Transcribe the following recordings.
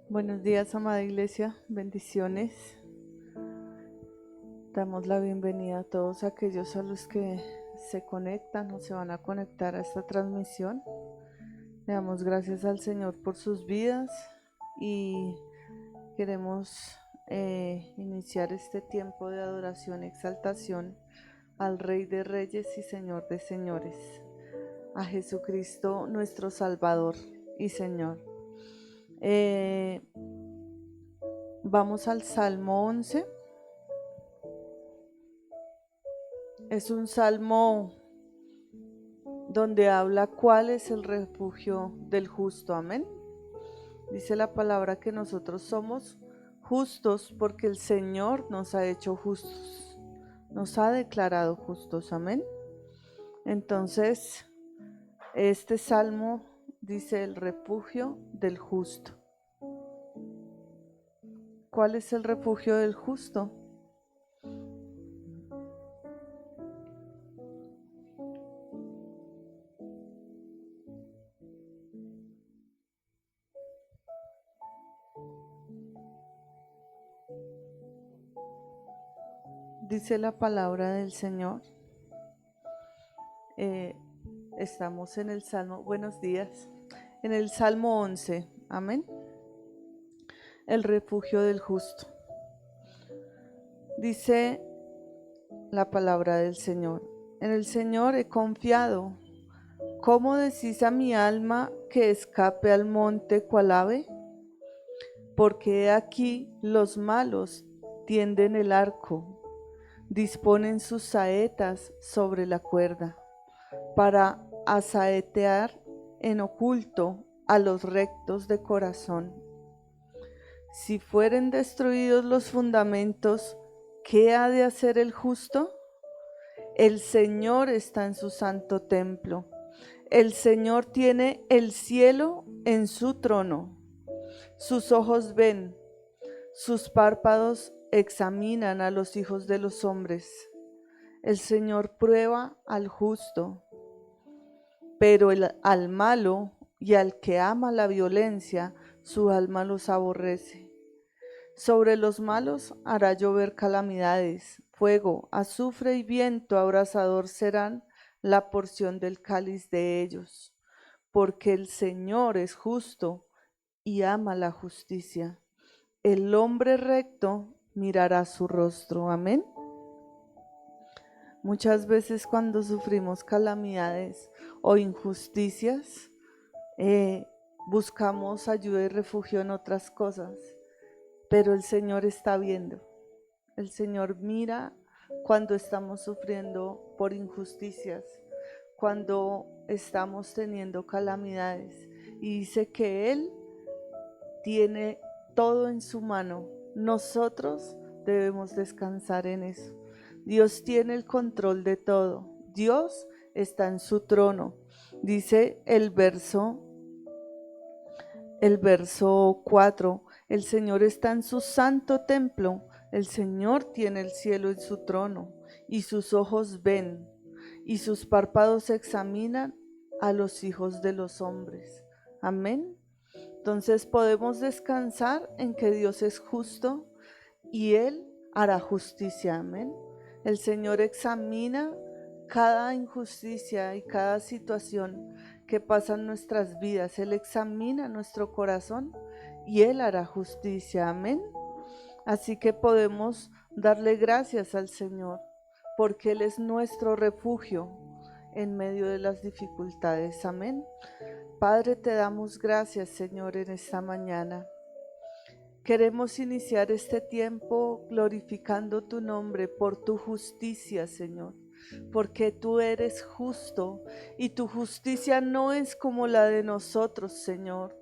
Buenos días, amada iglesia, bendiciones. Damos la bienvenida a todos aquellos a los que se conectan o se van a conectar a esta transmisión. Le damos gracias al Señor por sus vidas y queremos iniciar este tiempo de adoración y exaltación al Rey de Reyes y Señor de Señores, a Jesucristo nuestro Salvador y Señor. Vamos al Salmo 11. Es un salmo donde habla cuál es el refugio del justo. Amén. Dice la palabra que nosotros somos justos porque el Señor nos ha hecho justos, nos ha declarado justos. Amén. Entonces, este salmo dice el refugio del justo. ¿Cuál es el refugio del justo? Dice la palabra del Señor. Estamos en el Salmo, buenos días, en el Salmo 11, amén. El refugio del justo. Dice la palabra del Señor: en el Señor he confiado. ¿Cómo decís a mi alma que escape al monte cual ave? Porque he aquí los malos tienden el arco, disponen sus saetas sobre la cuerda, para asaetear en oculto a los rectos de corazón. Si fueren destruidos los fundamentos, ¿qué ha de hacer el justo? El Señor está en su santo templo. El Señor tiene el cielo en su trono. Sus ojos ven, sus párpados examinan a los hijos de los hombres. El Señor prueba al justo, pero al malo y al que ama la violencia, su alma los aborrece. Sobre los malos hará llover calamidades, fuego, azufre y viento abrasador serán la porción del cáliz de ellos, porque el Señor es justo y ama la justicia. El hombre recto mirará su rostro. Amén. Muchas veces cuando sufrimos calamidades o injusticias, buscamos ayuda y refugio en otras cosas, pero el Señor está viendo. El Señor mira cuando estamos sufriendo por injusticias, cuando estamos teniendo calamidades, y dice que Él tiene todo en su mano. Nosotros debemos descansar en eso. Dios tiene el control de todo. Dios está en su trono. Dice el verso 4, el Señor está en su santo templo. El Señor tiene el cielo en su trono, y sus ojos ven, y sus párpados examinan a los hijos de los hombres. Amén. Entonces podemos descansar en que Dios es justo y Él hará justicia. Amén. El Señor examina cada injusticia y cada situación que pasa en nuestras vidas. Él examina nuestro corazón y Él hará justicia. Amén. Así que podemos darle gracias al Señor porque Él es nuestro refugio en medio de las dificultades. Amén. Padre, te damos gracias, Señor, en esta mañana. Queremos iniciar este tiempo glorificando tu nombre por tu justicia, Señor, porque tú eres justo y tu justicia no es como la de nosotros, Señor,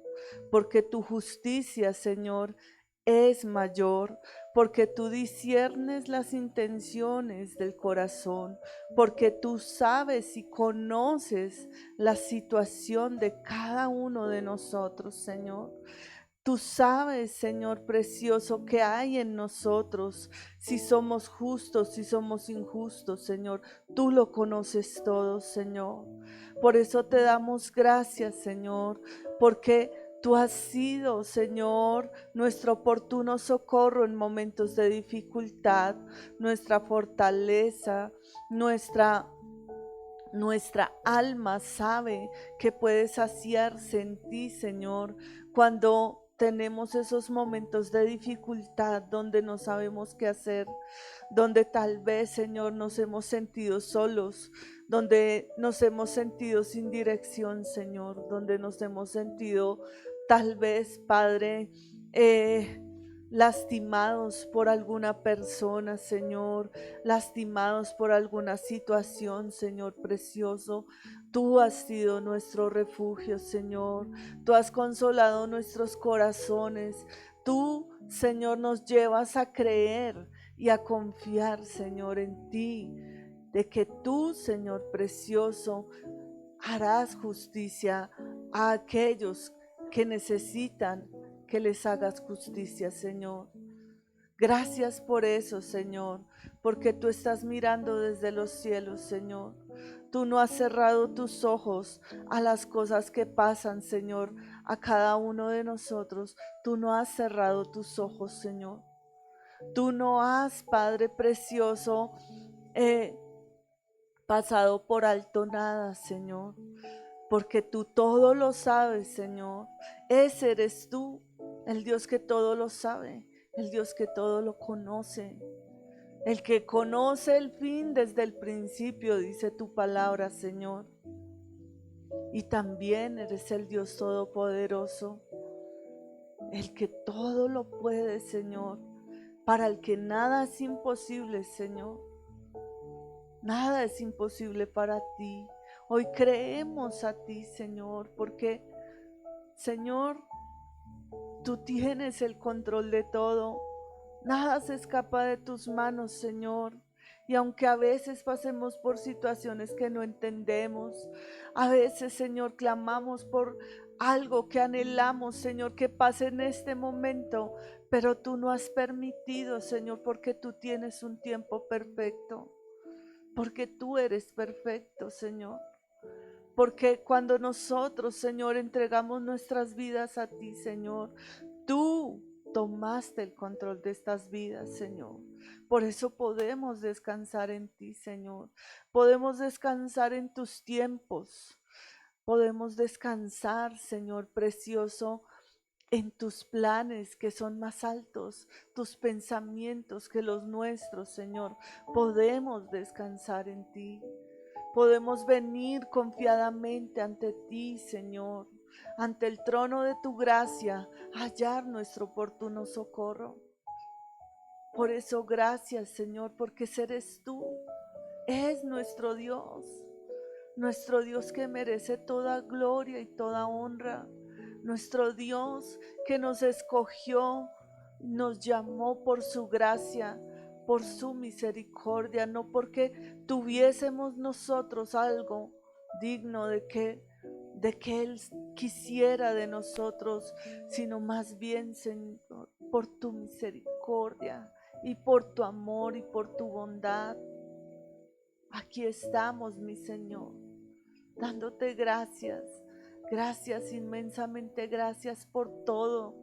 porque tu justicia, Señor, es mayor, porque tú disciernes las intenciones del corazón, porque tú sabes y conoces la situación de cada uno de nosotros, Señor. Tú sabes, Señor precioso, que hay en nosotros, si somos justos, si somos injustos, Señor. Tú lo conoces todo, Señor. Por eso te damos gracias, Señor, porque Tú has sido, Señor, nuestro oportuno socorro en momentos de dificultad, nuestra fortaleza, nuestra alma sabe que puede saciarse en ti, Señor, cuando tenemos esos momentos de dificultad donde no sabemos qué hacer, donde tal vez, Señor, nos hemos sentido solos, donde nos hemos sentido sin dirección, Señor, donde nos hemos sentido tal vez, Padre, lastimados por alguna persona, Señor, lastimados por alguna situación, Señor precioso. Tú has sido nuestro refugio, Señor. Tú has consolado nuestros corazones. Tú, Señor, nos llevas a creer y a confiar, Señor, en ti, de que tú, Señor precioso, harás justicia a aquellos que necesitan que les hagas justicia, Señor. Gracias por eso, Señor, porque tú estás mirando desde los cielos, Señor. Tú no has cerrado tus ojos a las cosas que pasan, Señor, a cada uno de nosotros. Tú no has cerrado tus ojos, Señor. Tú no has, Padre precioso, pasado por alto nada, Señor, porque tú todo lo sabes, Señor. Ese eres tú, el Dios que todo lo sabe, el Dios que todo lo conoce, el que conoce el fin desde el principio, dice tu palabra, Señor. Y también eres el Dios todopoderoso, el que todo lo puede, Señor, para el que nada es imposible, Señor. Nada es imposible para ti. Hoy creemos a ti, Señor, porque, Señor, tú tienes el control de todo. Nada se escapa de tus manos, Señor. Y aunque a veces pasemos por situaciones que no entendemos, a veces, Señor, clamamos por algo que anhelamos, Señor, que pase en este momento, pero tú no has permitido, Señor, porque tú tienes un tiempo perfecto. Porque tú eres perfecto, Señor. Porque cuando nosotros, Señor, entregamos nuestras vidas a ti, Señor, tú tomaste el control de estas vidas, Señor. Por eso podemos descansar en ti, Señor. Podemos descansar en tus tiempos. Podemos descansar, Señor precioso, en tus planes que son más altos, tus pensamientos que los nuestros, Señor. Podemos descansar en ti. Podemos venir confiadamente ante ti, Señor, ante el trono de tu gracia, hallar nuestro oportuno socorro. Por eso, gracias, Señor, porque eres tú, es nuestro Dios que merece toda gloria y toda honra, nuestro Dios que nos escogió, nos llamó por su gracia, por su misericordia, no porque tuviésemos nosotros algo digno de que Él quisiera de nosotros, sino más bien, Señor, por tu misericordia y por tu amor y por tu bondad. Aquí estamos, mi Señor, dándote gracias, gracias, inmensamente gracias por todo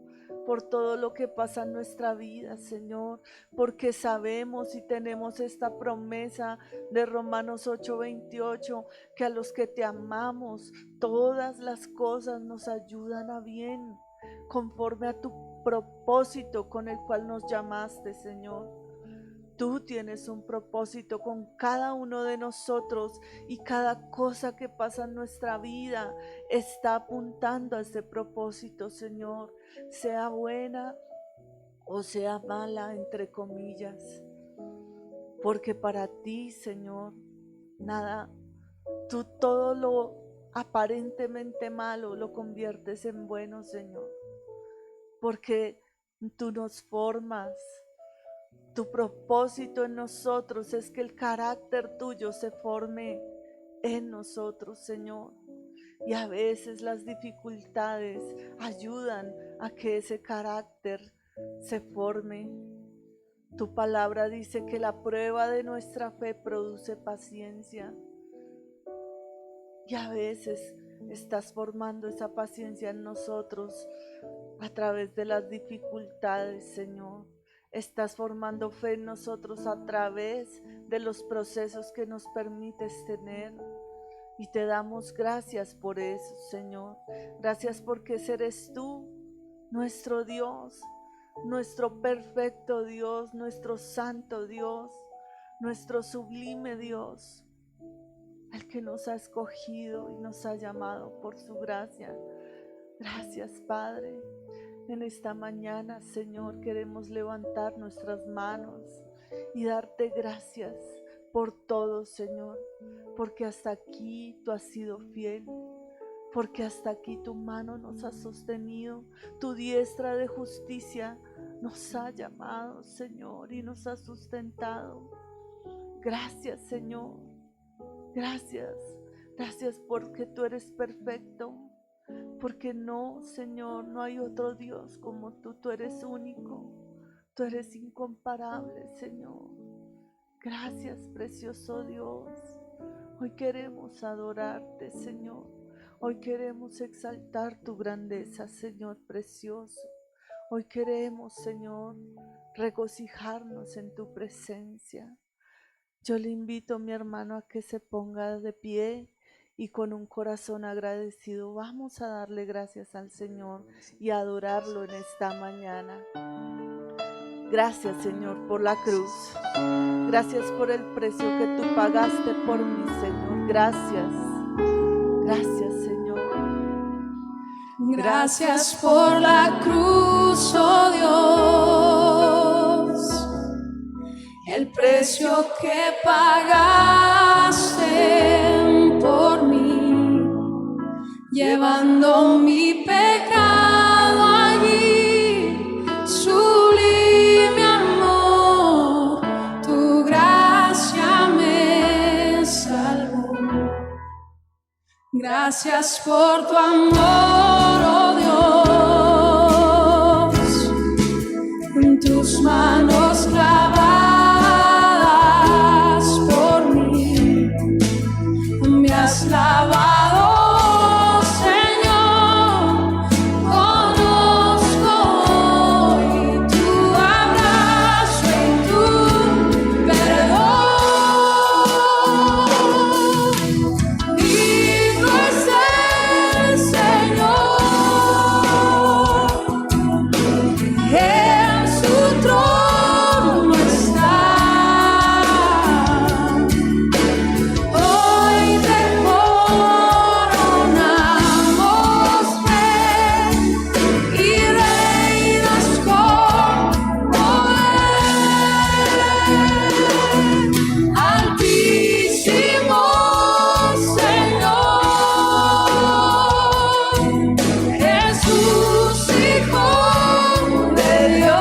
lo que pasa en nuestra vida, Señor, porque sabemos y tenemos esta promesa de Romanos 8:28, que a los que te amamos, todas las cosas nos ayudan a bien, conforme a tu propósito con el cual nos llamaste, Señor. Tú tienes un propósito con cada uno de nosotros y cada cosa que pasa en nuestra vida está apuntando a ese propósito, Señor, sea buena o sea mala, entre comillas, porque para ti, Señor, nada, tú todo lo aparentemente malo lo conviertes en bueno, Señor, porque tú nos formas. Tu propósito en nosotros es que el carácter tuyo se forme en nosotros, Señor. Y a veces las dificultades ayudan a que ese carácter se forme. Tu palabra dice que la prueba de nuestra fe produce paciencia. Y a veces estás formando esa paciencia en nosotros a través de las dificultades, Señor. Estás formando fe en nosotros a través de los procesos que nos permites tener. Y te damos gracias por eso, Señor. Gracias porque eres tú, nuestro Dios, nuestro perfecto Dios, nuestro santo Dios, nuestro sublime Dios, el que nos ha escogido y nos ha llamado por su gracia. Gracias, Padre. En esta mañana, Señor, queremos levantar nuestras manos y darte gracias por todo, Señor, porque hasta aquí tú has sido fiel, porque hasta aquí tu mano nos ha sostenido, tu diestra de justicia nos ha llamado, Señor, y nos ha sustentado. Gracias, Señor. Gracias. Gracias porque tú eres perfecto. Porque no, Señor, no hay otro Dios como tú eres único, tú eres incomparable, Señor. Gracias, precioso Dios. Hoy queremos adorarte, Señor. Hoy queremos exaltar tu grandeza, Señor precioso. Hoy queremos, Señor, regocijarnos en tu presencia. Yo le invito a mi hermano a que se ponga de pie. Y con un corazón agradecido vamos a darle gracias al Señor y a adorarlo en esta mañana. Gracias, Señor, por la cruz. Gracias por el precio que tú pagaste por mí, Señor. Gracias. Gracias, Señor. Gracias por la cruz, oh Dios. El precio que pagaste por mí, llevando mi pecado allí, sublime amor, tu gracia me salvó. Gracias por tu amor, oh Dios, en tus manos clavadas por mí, me has lavado, Señor, conozco hoy tu abrazo y tu perdón. Digno es el Señor, en su trono está. Hoy te coronamos rey y reinas como él. Altísimo Señor, Jesús, Hijo de Dios,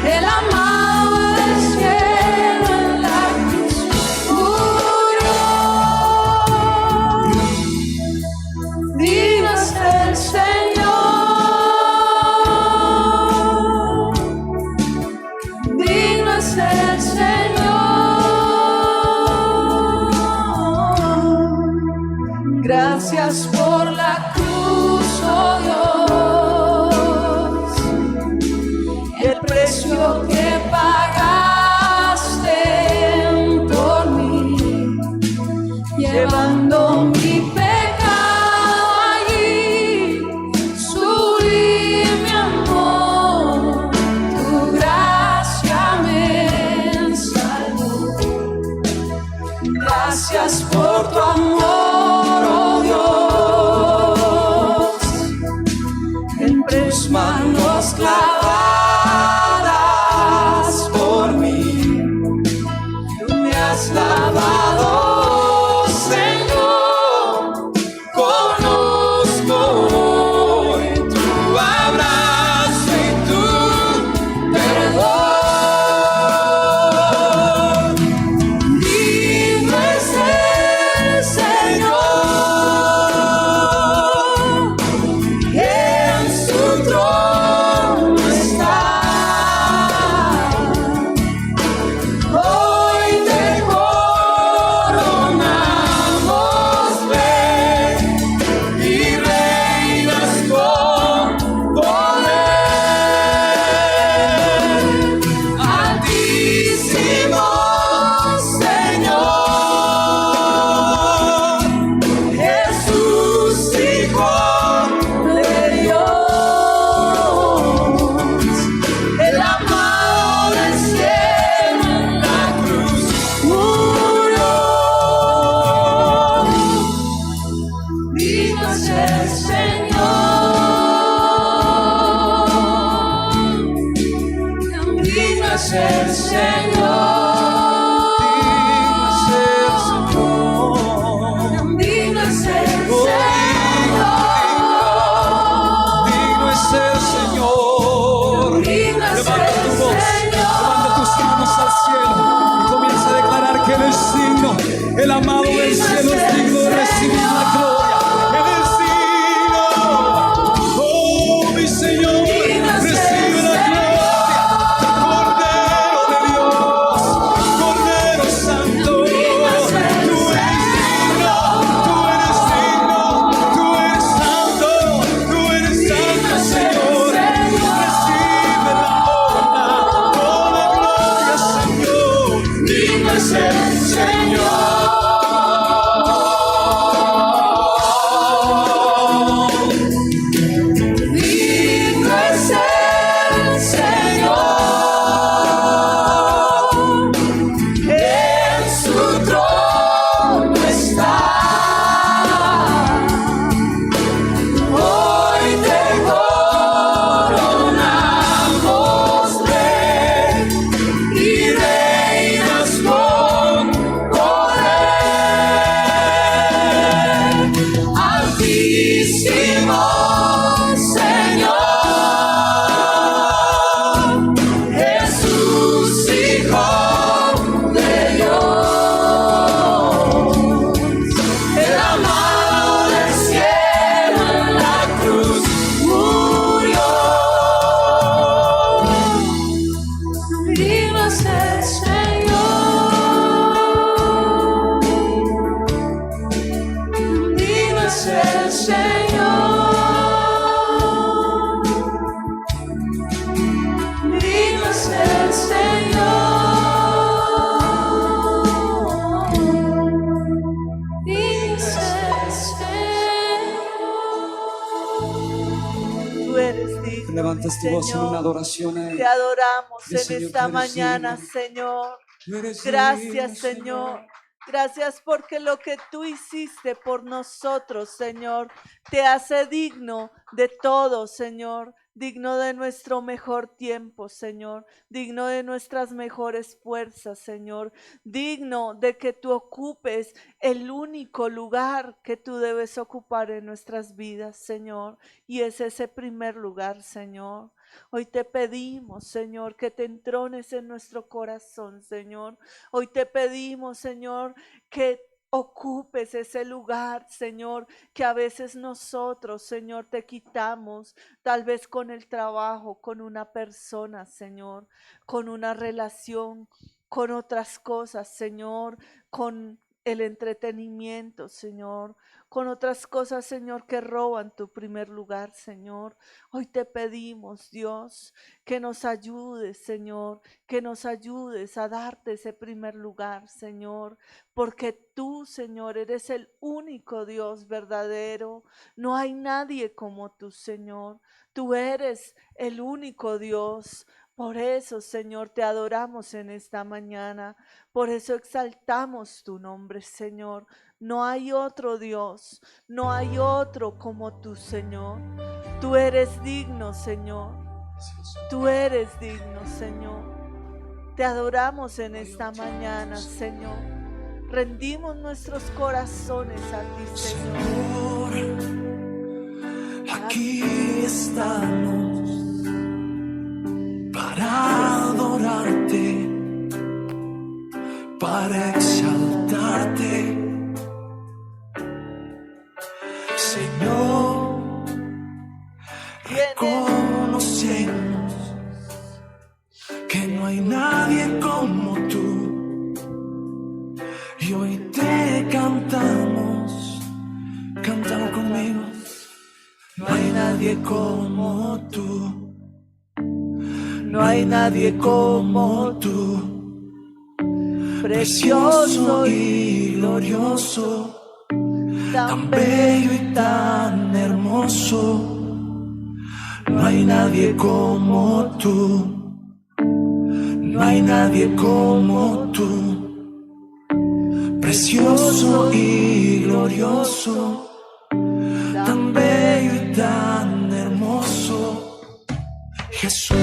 el amado del cielo en la cruz murió. Digno es el Señor, digno es el Señor. Gracias por la cruz, oh Dios, el precio que pagaste por mí, llevando mi pecado allí, sublime amor, tu gracia me salvó. Gracias por tu amor, oh Dios. Digno es el Señor. Levanta tu voz, levanta tus manos al cielo y comienza a declarar que Él es digno. El amado del cielo es digno de recibir la gloria. Él es digno. Oh, mi Señor, recibe la gloria. Cordero de Dios, Cordero Santo. Tú eres digno, tú eres digno, tú eres santo, Señor. Recibe la honra, toda gloria, Señor. Digno es el Señor. Digno es el Señor, en su trono está. Hoy te coronamos Rey y reinas con poder. Altísimo Señor, Jesús, Hijo de Dios, el amado del cielo en la cruz murió. Digno es el Señor, digno es el Señor, digno es el Señor, digno es el Señor. Tú eres digno, Levantas tu mi voz en una Señor. adoración a Él. Te adoramos Mi en Señor, esta tú eres mañana, digno. Señor. Tú eres Gracias, digno, Señor. Gracias porque lo que tú hiciste por nosotros, Señor, te hace digno de todo, Señor. Digno de nuestro mejor tiempo, Señor. Digno de nuestras mejores fuerzas, Señor. Digno de que tú ocupes el único lugar que tú debes ocupar en nuestras vidas, Señor. Y es ese primer lugar, Señor. Hoy te pedimos, Señor, que te entrones en nuestro corazón, Señor. Hoy te pedimos, Señor, que ocupes ese lugar, Señor, que a veces nosotros, Señor, te quitamos, tal vez con el trabajo, con una persona, Señor, con una relación, con otras cosas, Señor, con el entretenimiento, Señor, con otras cosas, Señor, que roban tu primer lugar, Señor. Hoy te pedimos, Dios, que nos ayudes, Señor, que nos ayudes a darte ese primer lugar, Señor, porque tú, Señor, eres el único Dios verdadero. No hay nadie como tú, Señor. Tú eres el único Dios. Por eso, Señor, te adoramos en esta mañana. Por eso exaltamos tu nombre, Señor. No hay otro Dios, no hay otro como tú, Señor. Tú eres digno, Señor. Tú eres digno, Señor. Te adoramos en esta mañana, Señor. Rendimos nuestros corazones a ti, Señor. Aquí estamos para adorarte, para exaltarte, Señor. Reconocemos que no hay nadie como tú, y hoy te cantamos, cántalo conmigo. No hay nadie como tú, no hay nadie como tú, precioso y glorioso, tan bello y tan hermoso. No hay nadie como tú, no hay nadie como tú, precioso y glorioso, tan bello y tan hermoso, Jesús.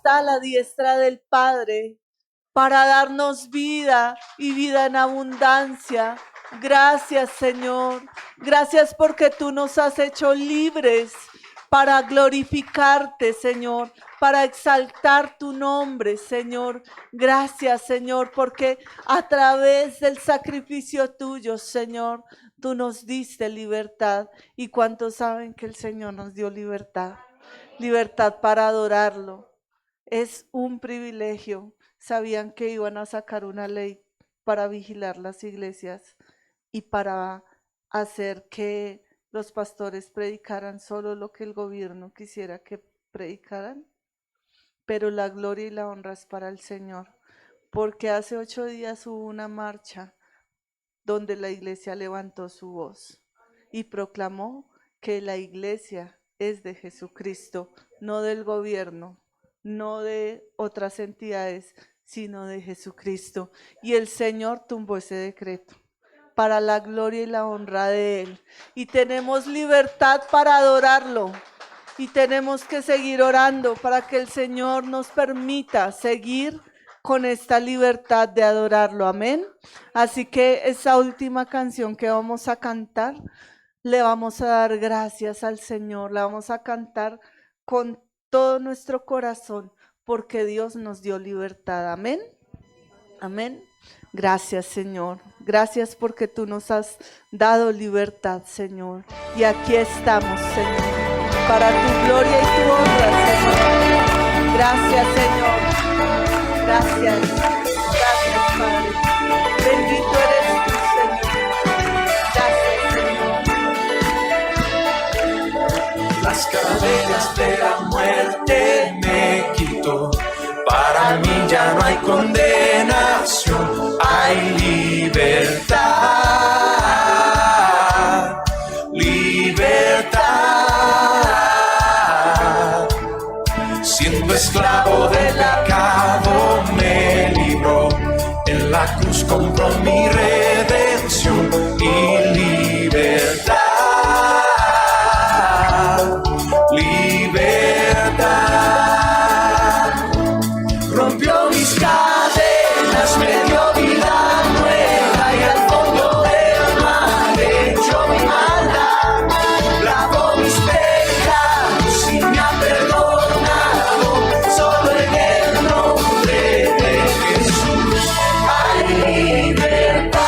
está a la diestra del Padre para darnos vida y vida en abundancia. Gracias, Señor. Gracias porque tú nos has hecho libres para glorificarte, Señor, para exaltar tu nombre, Señor. Gracias, Señor, porque a través del sacrificio tuyo, Señor, tú nos diste libertad. ¿Y cuántos saben que el Señor nos dio libertad? Libertad para adorarlo. Es un privilegio. Sabían que iban a sacar una ley para vigilar las iglesias y para hacer que los pastores predicaran solo lo que el gobierno quisiera que predicaran. Pero la gloria y la honra es para el Señor, porque hace 8 días hubo una marcha donde la iglesia levantó su voz y proclamó que la iglesia es de Jesucristo, no del gobierno, no de otras entidades, sino de Jesucristo. Y el Señor tumbó ese decreto para la gloria y la honra de Él. Y tenemos libertad para adorarlo. Y tenemos que seguir orando para que el Señor nos permita seguir con esta libertad de adorarlo. Amén. Así que esa última canción que vamos a cantar, le vamos a dar gracias al Señor. La vamos a cantar con todo nuestro corazón, porque Dios nos dio libertad. Amén. Amén. Gracias, Señor. Gracias porque tú nos has dado libertad, Señor. Y aquí estamos, Señor, para tu gloria y tu honra, Señor. Gracias, Señor. Gracias. Gracias, Padre. Bendito eres tú, Señor. Gracias, Señor. Las cadenas de la muerte me quitó. Para mí ya no hay condenación, hay libertad, libertad. Siendo esclavo del pecado me libró, en la cruz compró mi redención y libertad, libertad. Rompió mis cadenas, me dio vida nueva y al fondo del mar echó mi maldad. Lavó mis pecados y me ha perdonado. Solo en el nombre de Jesús hay libertad.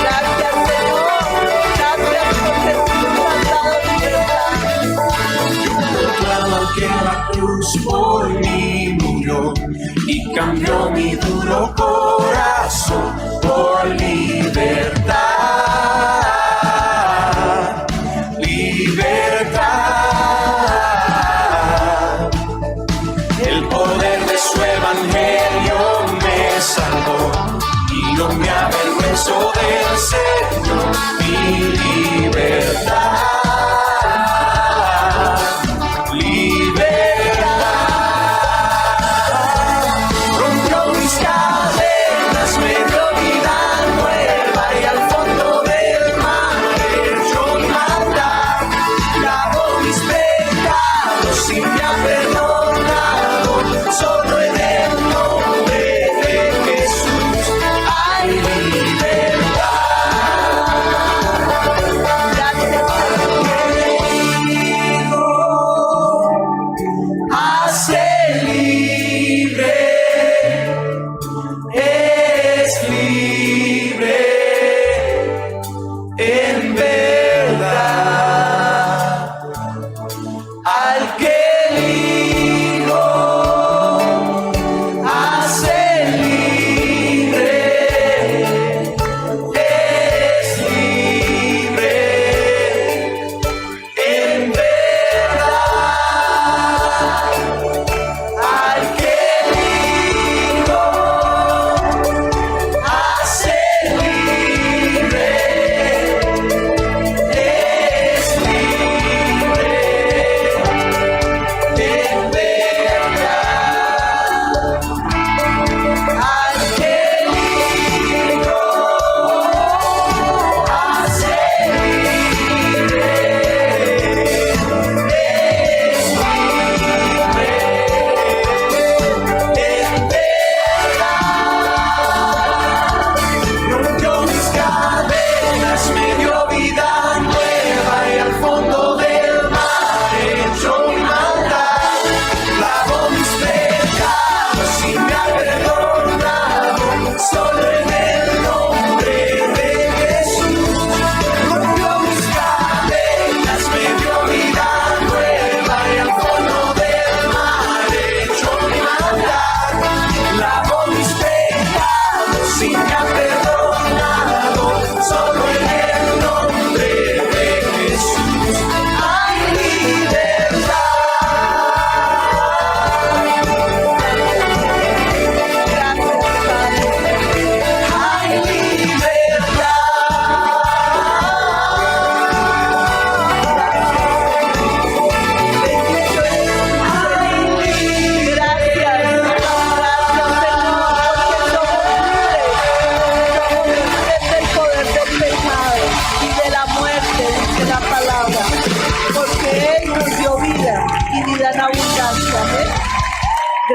Gracias, Señor. Gracias porque tú nos has dado libertad. Proclamo que la cruz por mí murió y cambió mi duro corazón por libertad, libertad. El poder de su evangelio me salvó y no me avergüenzo del Señor, mi libertad. Solo en el nombre de Jesús hay libertad. Gracias, Señor.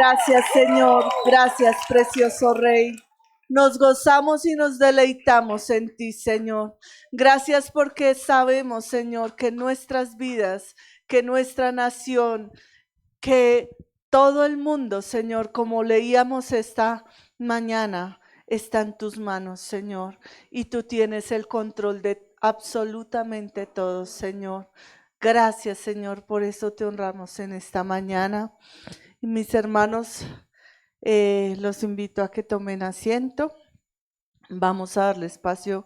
Gracias, Señor. Gracias, precioso Rey. Nos gozamos y nos deleitamos en ti, Señor. Gracias porque sabemos, Señor, que nuestras vidas, que nuestra nación, que todo el mundo, Señor, como leíamos esta mañana, está en tus manos, Señor. Y tú tienes el control de absolutamente todo, Señor. Gracias, Señor, por eso te honramos en esta mañana. Y mis hermanos, los invito a que tomen asiento. Vamos a darle espacio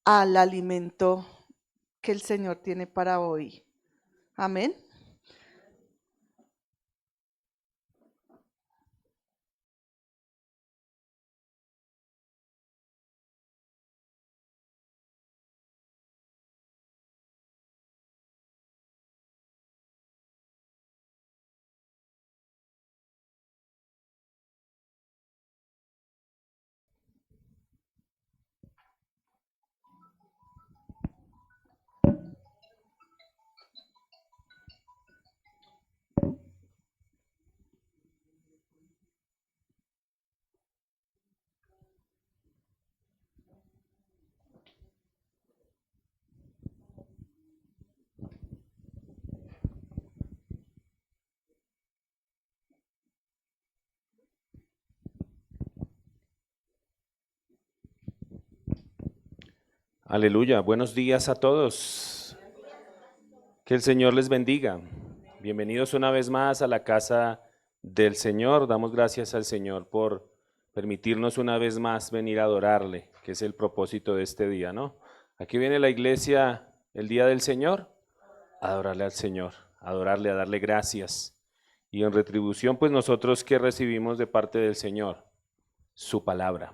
al alimento que el Señor tiene para hoy. Amén. Aleluya, buenos días a todos. Que el Señor les bendiga. Bienvenidos una vez más a la casa del Señor. Damos gracias al Señor por permitirnos una vez más venir a adorarle, que es el propósito de este día, ¿no? Aquí viene la iglesia el día del Señor, a adorarle al Señor, a adorarle, a darle gracias. Y en retribución, pues nosotros, ¿qué recibimos de parte del Señor? Su palabra.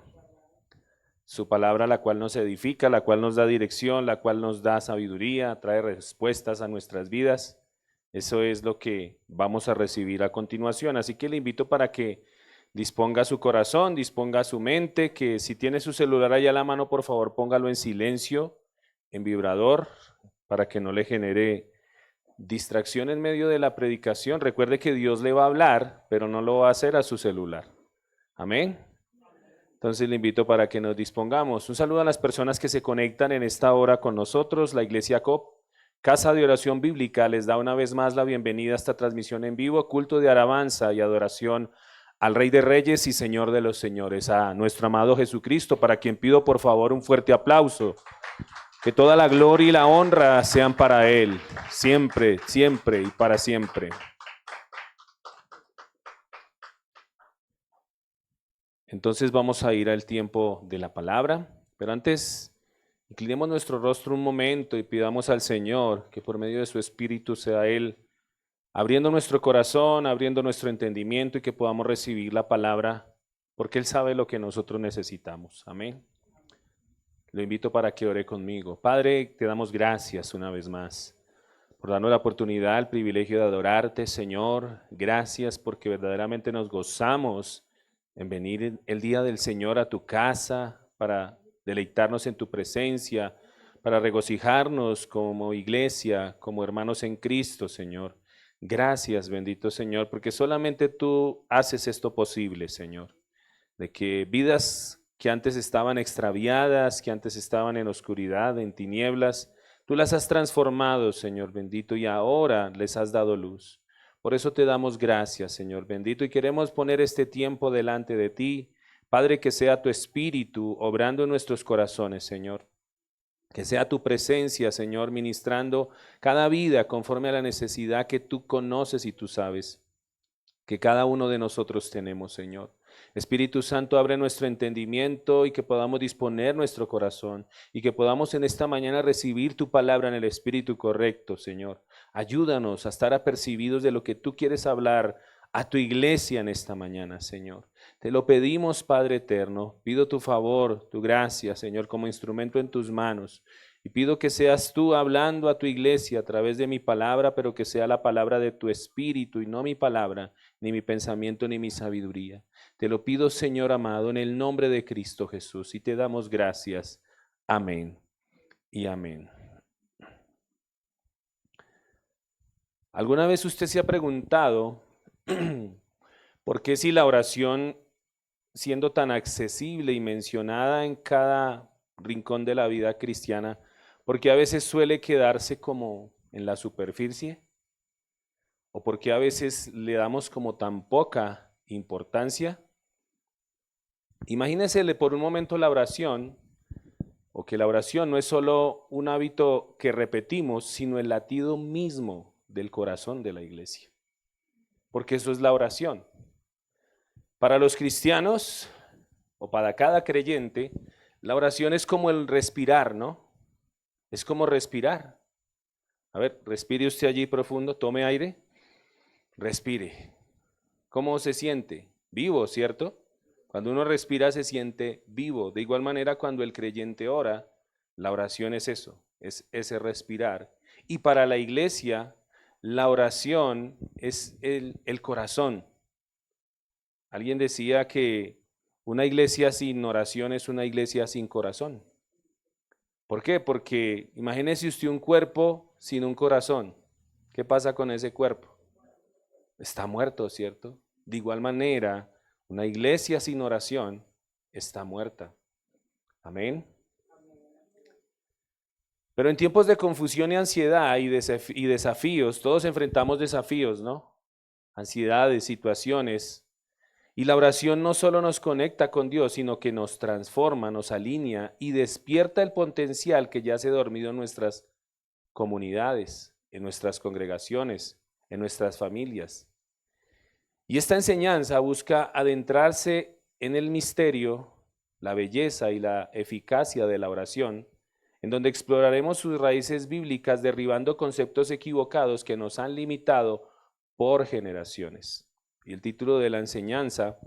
Su palabra, la cual nos edifica, la cual nos da dirección, la cual nos da sabiduría, trae respuestas a nuestras vidas. Eso es lo que vamos a recibir a continuación. Así que le invito para que disponga su corazón, disponga su mente, que si tiene su celular ahí a la mano, por favor póngalo en silencio, en vibrador, para que no le genere distracción en medio de la predicación. Recuerde que Dios le va a hablar, pero no lo va a hacer a su celular. Amén. Entonces le invito para que nos dispongamos. Un saludo a las personas que se conectan en esta hora con nosotros. La Iglesia COP, Casa de Oración Bíblica, les da una vez más la bienvenida a esta transmisión en vivo, culto de alabanza y adoración al Rey de Reyes y Señor de los Señores, a nuestro amado Jesucristo, para quien pido por favor un fuerte aplauso. Que toda la gloria y la honra sean para Él, siempre, siempre y para siempre. Entonces vamos a ir al tiempo de la palabra, pero antes inclinemos nuestro rostro un momento y pidamos al Señor que por medio de su Espíritu sea Él abriendo nuestro corazón, abriendo nuestro entendimiento y que podamos recibir la palabra, porque Él sabe lo que nosotros necesitamos. Amén. Lo invito para que ore conmigo. Padre, te damos gracias una vez más por darnos la oportunidad, el privilegio de adorarte, Señor. Gracias porque verdaderamente nos gozamos en venir el día del Señor a tu casa para deleitarnos en tu presencia, para regocijarnos como iglesia, como hermanos en Cristo, Señor. Gracias, bendito Señor, porque solamente tú haces esto posible, Señor, de que vidas que antes estaban extraviadas, que antes estaban en oscuridad, en tinieblas, tú las has transformado, Señor bendito, y ahora les has dado luz. Por eso te damos gracias, Señor bendito, y queremos poner este tiempo delante de ti. Padre, que sea tu Espíritu obrando en nuestros corazones, Señor. Que sea tu presencia, Señor, ministrando cada vida conforme a la necesidad que tú conoces y tú sabes que cada uno de nosotros tenemos, Señor. Espíritu Santo, abre nuestro entendimiento y que podamos disponer nuestro corazón y que podamos en esta mañana recibir tu palabra en el espíritu correcto, Señor. Ayúdanos a estar apercibidos de lo que tú quieres hablar a tu iglesia en esta mañana, Señor. Te lo pedimos, Padre eterno. Pido tu favor, tu gracia, Señor, como instrumento en tus manos. Y pido que seas tú hablando a tu iglesia a través de mi palabra, pero que sea la palabra de tu espíritu y no mi palabra, ni mi pensamiento, ni mi sabiduría. Te lo pido, Señor amado, en el nombre de Cristo Jesús, y te damos gracias. Amén y amén. ¿Alguna vez usted se ha preguntado ¿Por qué si la oración, siendo tan accesible y mencionada en cada rincón de la vida cristiana, por qué a veces suele quedarse como en la superficie? ¿O por qué a veces le damos como tan poca importancia? Imagínensele por un momento la oración, o que la oración no es solo un hábito que repetimos, sino el latido mismo del corazón de la iglesia. Porque eso es la oración. Para los cristianos, o para cada creyente, la oración es como el respirar, ¿no? Es como respirar. A ver, respire usted allí profundo, tome aire, respire. ¿Cómo se siente? Vivo, ¿cierto? Cuando uno respira se siente vivo. De igual manera, cuando el creyente ora, la oración es eso, es ese respirar. Y para la iglesia, la oración es el corazón. Alguien decía que una iglesia sin oración es una iglesia sin corazón. ¿Por qué? Porque imagínese usted un cuerpo sin un corazón. ¿Qué pasa con ese cuerpo? Está muerto, ¿cierto? De igual manera, una iglesia sin oración está muerta. Amén. Pero en tiempos de confusión y ansiedad y desafíos, todos enfrentamos desafíos, ¿no? Ansiedades, situaciones. Y la oración no solo nos conecta con Dios, sino que nos transforma, nos alinea y despierta el potencial que yace dormido en nuestras comunidades, en nuestras congregaciones, en nuestras familias. Y esta enseñanza busca adentrarse en el misterio, la belleza y la eficacia de la oración, en donde exploraremos sus raíces bíblicas derribando conceptos equivocados que nos han limitado por generaciones. Y el título de la enseñanza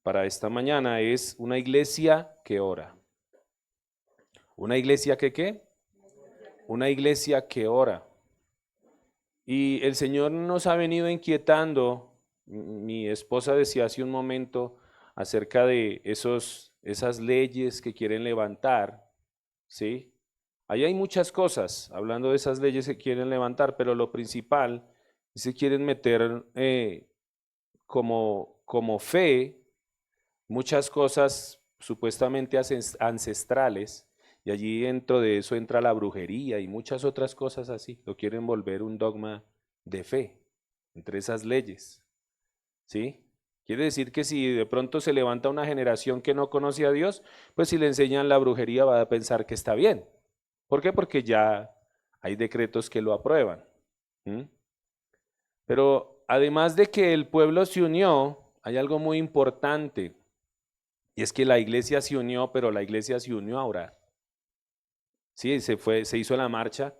para esta mañana es Una iglesia que ora. ¿Una iglesia que qué? Una iglesia que ora. Y el Señor nos ha venido inquietando. Mi esposa decía hace un momento acerca de esas leyes que quieren levantar, ¿sí? Ahí hay muchas cosas, hablando de esas leyes que quieren levantar, pero lo principal es que quieren meter como fe muchas cosas supuestamente ancestrales, y allí dentro de eso entra la brujería y muchas otras cosas así. Lo quieren volver un dogma de fe entre esas leyes, ¿sí? Quiere decir que si de pronto se levanta una generación que no conoce a Dios, pues si le enseñan la brujería va a pensar que está bien. ¿Por qué? Porque ya hay decretos que lo aprueban. Pero además de que el pueblo se unió, hay algo muy importante, y es que la iglesia se unió, pero la iglesia se unió a orar. Sí, se hizo la marcha,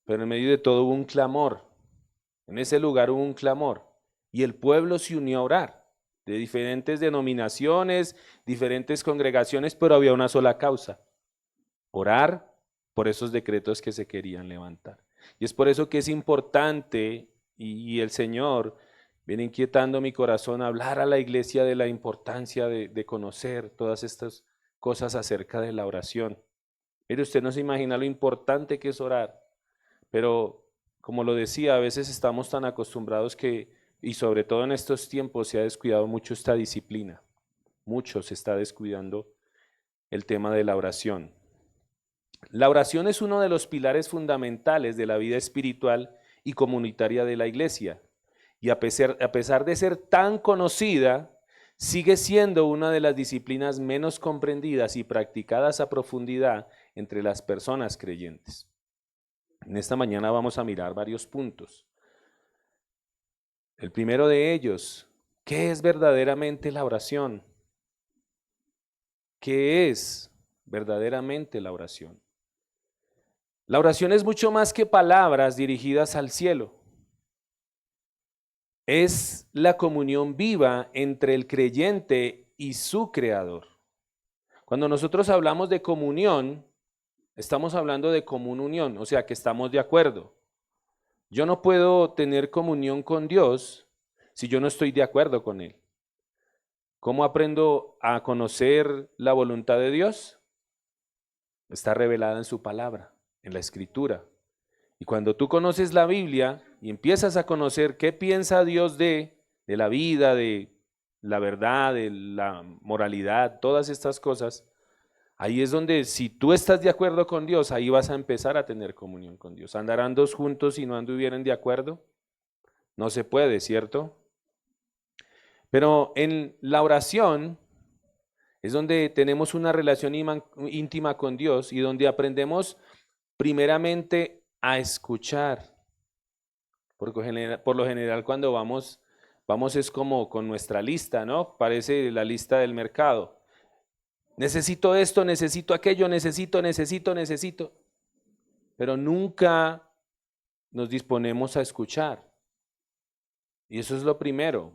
pero en medio de todo hubo un clamor. En ese lugar hubo un clamor, y el pueblo se unió a orar, de diferentes denominaciones, diferentes congregaciones, pero había una sola causa: orar por esos decretos que se querían levantar. Y es por eso que es importante, y el Señor viene inquietando mi corazón, hablar a la iglesia de la importancia de conocer todas estas cosas acerca de la oración. Mire, usted no se imagina lo importante que es orar, pero como lo decía, a veces estamos tan acostumbrados que, y sobre todo en estos tiempos, se ha descuidado mucho esta disciplina. Mucho se está descuidando el tema de la oración. La oración es uno de los pilares fundamentales de la vida espiritual y comunitaria de la iglesia. Y a pesar de ser tan conocida, sigue siendo una de las disciplinas menos comprendidas y practicadas a profundidad entre las personas creyentes. En esta mañana vamos a mirar varios puntos. El primero de ellos, ¿qué es verdaderamente la oración? ¿Qué es verdaderamente la oración? La oración es mucho más que palabras dirigidas al cielo. Es la comunión viva entre el creyente y su Creador. Cuando nosotros hablamos de comunión, estamos hablando de común unión, o sea que estamos de acuerdo. Yo no puedo tener comunión con Dios si yo no estoy de acuerdo con Él. ¿Cómo aprendo a conocer la voluntad de Dios? Está revelada en su palabra, en la Escritura. Y cuando tú conoces la Biblia y empiezas a conocer qué piensa Dios de la vida, de la verdad, la moralidad, todas estas cosas, ahí es donde si tú estás de acuerdo con Dios, ahí vas a empezar a tener comunión con Dios. ¿Andarán dos juntos si no anduvieran de acuerdo? No se puede, ¿cierto? Pero en la oración es donde tenemos una relación íntima con Dios y donde aprendemos primeramente a escuchar. Por lo general cuando vamos es como con nuestra lista, ¿no? Parece la lista del mercado. Necesito esto, necesito aquello, necesito. Pero nunca nos disponemos a escuchar. Y eso es lo primero.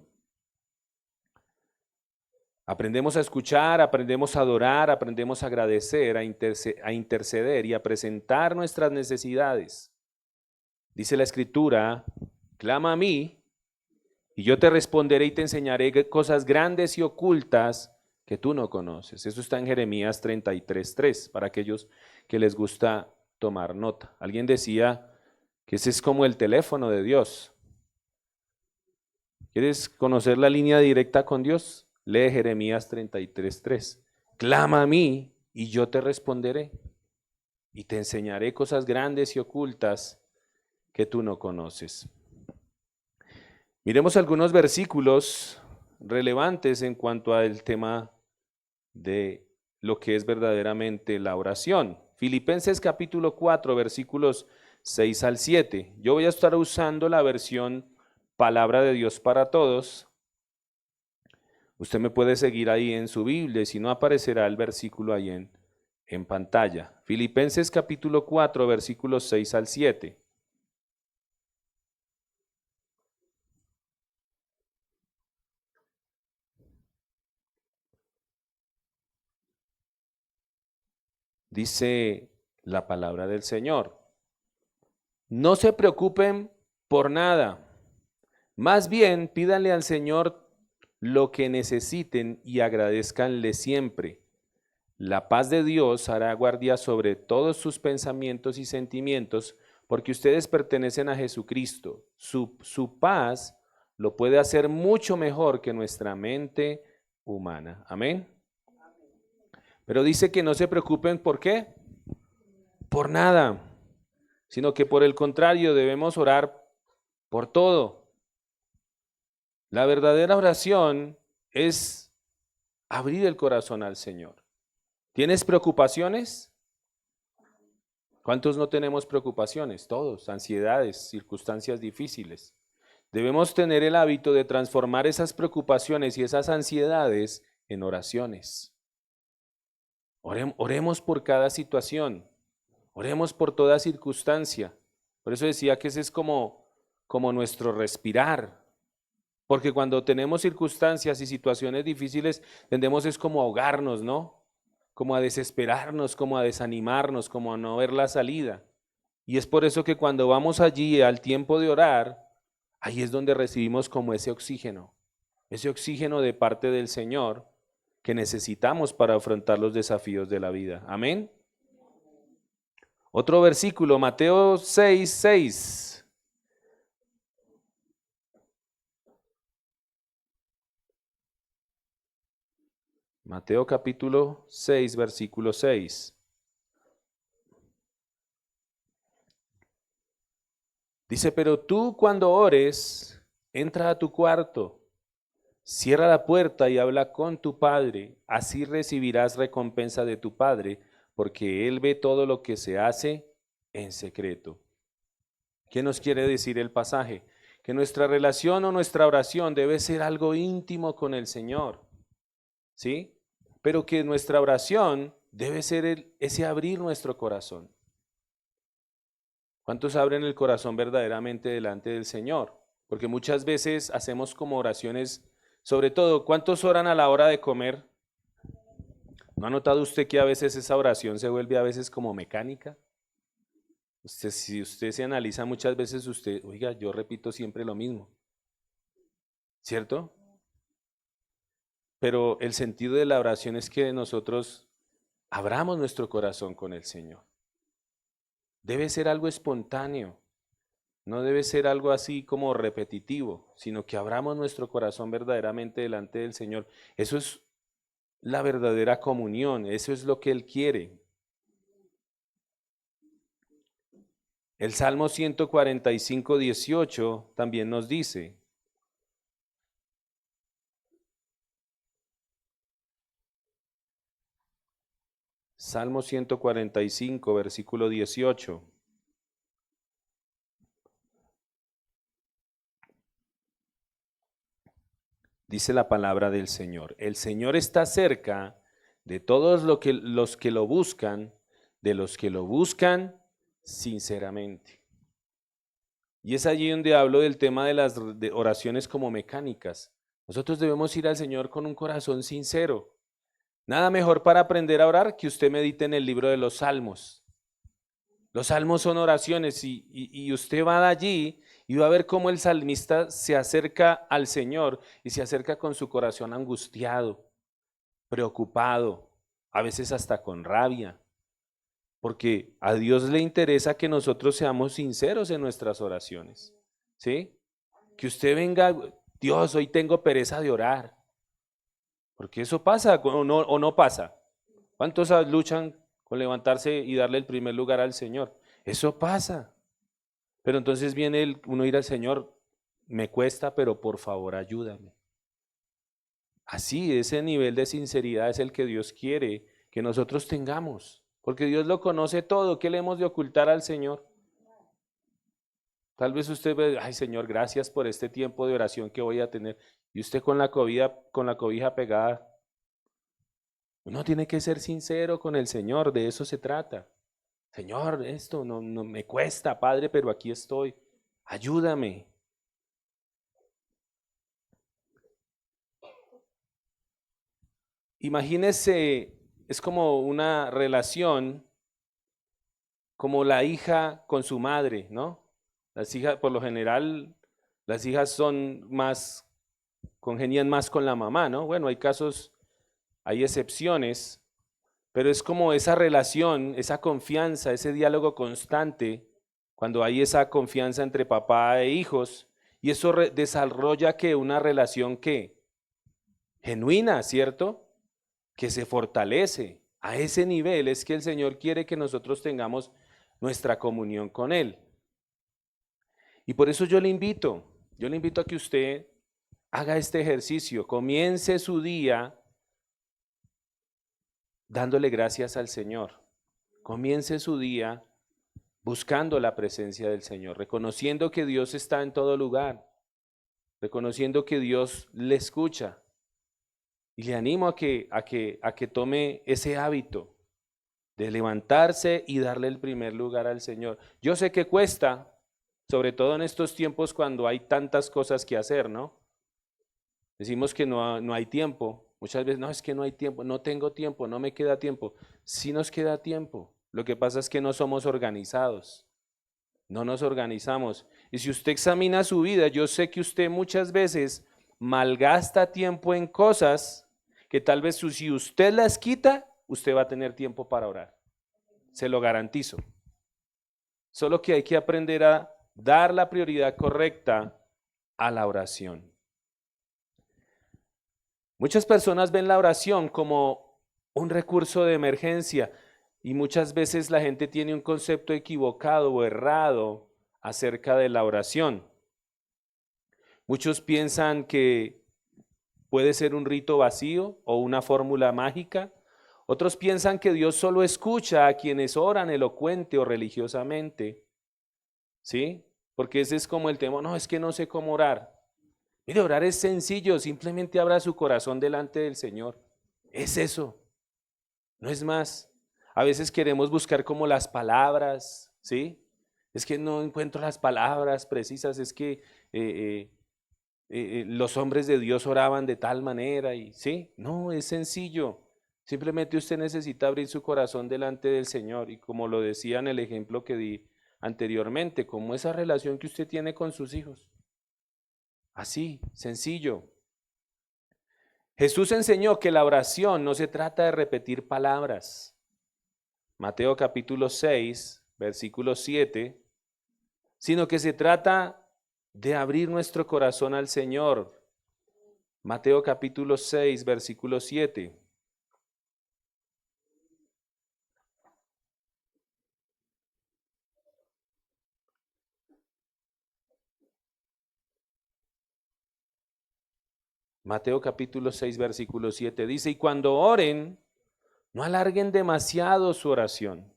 Aprendemos a escuchar, aprendemos a adorar, aprendemos a agradecer, a interceder y a presentar nuestras necesidades. Dice la Escritura, clama a mí y yo te responderé y te enseñaré cosas grandes y ocultas que tú no conoces. Eso está en Jeremías 33:3, para aquellos que les gusta tomar nota. Alguien decía que ese es como el teléfono de Dios. ¿Quieres conocer la línea directa con Dios? Lee Jeremías 33:3. Clama a mí y yo te responderé y te enseñaré cosas grandes y ocultas que tú no conoces. Miremos algunos versículos relevantes en cuanto al tema de lo que es verdaderamente la oración. Filipenses capítulo 4, versículos 6 al 7. Yo voy a estar usando la versión Palabra de Dios para Todos. Usted me puede seguir ahí en su Biblia y si no aparecerá el versículo ahí en pantalla. Filipenses capítulo 4, versículos 6 al 7. Dice la palabra del Señor. No se preocupen por nada. Más bien pídanle al Señor lo que necesiten y agradezcanle siempre. La paz de Dios hará guardia sobre todos sus pensamientos y sentimientos, porque ustedes pertenecen a Jesucristo. Su paz lo puede hacer mucho mejor que nuestra mente humana. Amén. Pero dice que no se preocupen, ¿por qué? Por nada, sino que por el contrario debemos orar por todo. La verdadera oración es abrir el corazón al Señor. ¿Tienes preocupaciones? ¿Cuántos no tenemos preocupaciones? Todos, ansiedades, circunstancias difíciles. Debemos tener el hábito de transformar esas preocupaciones y esas ansiedades en oraciones. Oremos por cada situación, oremos por toda circunstancia. Por eso decía que ese es como nuestro respirar. Porque cuando tenemos circunstancias y situaciones difíciles, tendemos es como a ahogarnos, ¿no? Como a desesperarnos, como a desanimarnos, como a no ver la salida. Y es por eso que cuando vamos allí al tiempo de orar, ahí es donde recibimos como ese oxígeno de parte del Señor que necesitamos para afrontar los desafíos de la vida. Amén. Otro versículo, Mateo 6:6. Mateo capítulo 6, versículo 6. Dice, pero tú cuando ores, entra a tu cuarto, cierra la puerta y habla con tu Padre, así recibirás recompensa de tu Padre, porque Él ve todo lo que se hace en secreto. ¿Qué nos quiere decir el pasaje? Que nuestra relación o nuestra oración debe ser algo íntimo con el Señor, ¿sí? Pero que nuestra oración debe ser ese abrir nuestro corazón. ¿Cuántos abren el corazón verdaderamente delante del Señor? Porque muchas veces hacemos como oraciones, sobre todo, ¿cuántos oran a la hora de comer? ¿No ha notado usted que a veces esa oración se vuelve a veces como mecánica? Si usted se analiza muchas veces, oiga, yo repito siempre lo mismo, ¿cierto? Pero el sentido de la oración es que nosotros abramos nuestro corazón con el Señor. Debe ser algo espontáneo. No debe ser algo así como repetitivo, sino que abramos nuestro corazón verdaderamente delante del Señor. Eso es la verdadera comunión, eso es lo que Él quiere. El Salmo 145, 18 también nos dice: Salmo 145, versículo 18. Dice la palabra del Señor: el Señor está cerca de todos los que lo buscan, de los que lo buscan sinceramente. Y es allí donde hablo del tema de las oraciones como mecánicas. Nosotros debemos ir al Señor con un corazón sincero. Nada mejor para aprender a orar que usted medite en el libro de los Salmos. Los salmos son oraciones y usted va de allí y va a ver cómo el salmista se acerca al Señor y se acerca con su corazón angustiado, preocupado, a veces hasta con rabia, porque a Dios le interesa que nosotros seamos sinceros en nuestras oraciones, ¿sí? Que usted venga, Dios, hoy tengo pereza de orar, porque eso pasa o no pasa. ¿Cuántos luchan con levantarse y darle el primer lugar al Señor? Eso pasa. Pero entonces viene uno ir al Señor, me cuesta, pero por favor ayúdame. Así, ese nivel de sinceridad es el que Dios quiere que nosotros tengamos, porque Dios lo conoce todo. ¿Qué le hemos de ocultar al Señor? Tal vez usted ve, ay Señor, gracias por este tiempo de oración que voy a tener, y usted con la cobija pegada. Uno tiene que ser sincero con el Señor, de eso se trata. Señor, esto no me cuesta, Padre, pero aquí estoy. Ayúdame. Imagínese, es como una relación como la hija con su madre, ¿no? Las hijas, por lo general, las hijas son más, congenian más con la mamá, ¿no? Bueno, hay casos, hay excepciones, pero es como esa relación, esa confianza, ese diálogo constante, cuando hay esa confianza entre papá e hijos, y eso desarrolla que una relación que genuina, ¿cierto? Que se fortalece. A ese nivel es que el Señor quiere que nosotros tengamos nuestra comunión con Él. Y por eso yo le invito a que usted haga este ejercicio, comience su día dándole gracias al Señor. Comience su día buscando la presencia del Señor, reconociendo que Dios está en todo lugar, reconociendo que Dios le escucha. Y le animo a que tome ese hábito de levantarse y darle el primer lugar al Señor. Yo sé que cuesta, sobre todo en estos tiempos cuando hay tantas cosas que hacer, ¿no? Decimos que no hay tiempo. Muchas veces, no, es que no hay tiempo, no tengo tiempo, no me queda tiempo. Sí nos queda tiempo. Lo que pasa es que no somos organizados. No nos organizamos. Y si usted examina su vida, yo sé que usted muchas veces malgasta tiempo en cosas que tal vez si usted las quita, usted va a tener tiempo para orar. Se lo garantizo. Solo que hay que aprender a dar la prioridad correcta a la oración. Muchas personas ven la oración como un recurso de emergencia y muchas veces la gente tiene un concepto equivocado o errado acerca de la oración. Muchos piensan que puede ser un rito vacío o una fórmula mágica. Otros piensan que Dios solo escucha a quienes oran elocuente o religiosamente. ¿Sí? Porque ese es como el tema, no, es que no sé cómo orar. Mire, orar es sencillo, simplemente abra su corazón delante del Señor. Es eso, no es más. A veces queremos buscar como las palabras, ¿sí? Es que no encuentro las palabras precisas, es que los hombres de Dios oraban de tal manera y ¿sí? No, es sencillo. Simplemente usted necesita abrir su corazón delante del Señor y como lo decía en el ejemplo que di anteriormente, como esa relación que usted tiene con sus hijos. Así, sencillo. Jesús enseñó que la oración no se trata de repetir palabras. Mateo capítulo 6, versículo 7, sino que se trata de abrir nuestro corazón al Señor. Mateo capítulo 6, versículo 7. Mateo capítulo 6, versículo 7 dice, y cuando oren, no alarguen demasiado su oración.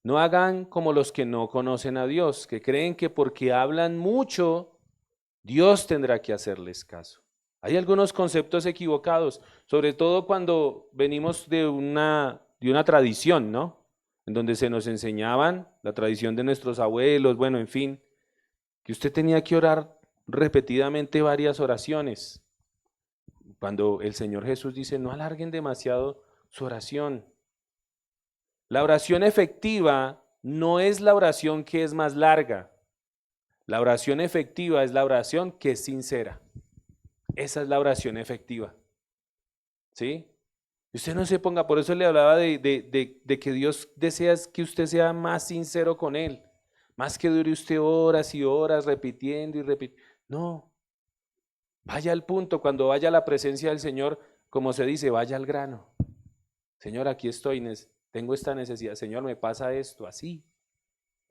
No hagan como los que no conocen a Dios, que creen que porque hablan mucho, Dios tendrá que hacerles caso. Hay algunos conceptos equivocados, sobre todo cuando venimos de una tradición, ¿no? En donde se nos enseñaban, la tradición de nuestros abuelos, bueno, en fin, que usted tenía que orar repetidamente varias oraciones. Cuando el Señor Jesús dice, no alarguen demasiado su oración. La oración efectiva no es la oración que es más larga. La oración efectiva es la oración que es sincera. Esa es la oración efectiva. ¿Sí? Usted no se ponga, por eso le hablaba de que Dios desea que usted sea más sincero con Él. Más que dure usted horas y horas repitiendo y repitiendo. No. Vaya al punto, cuando vaya a la presencia del Señor, como se dice, vaya al grano. Señor, aquí estoy, tengo esta necesidad. Señor, me pasa esto, así.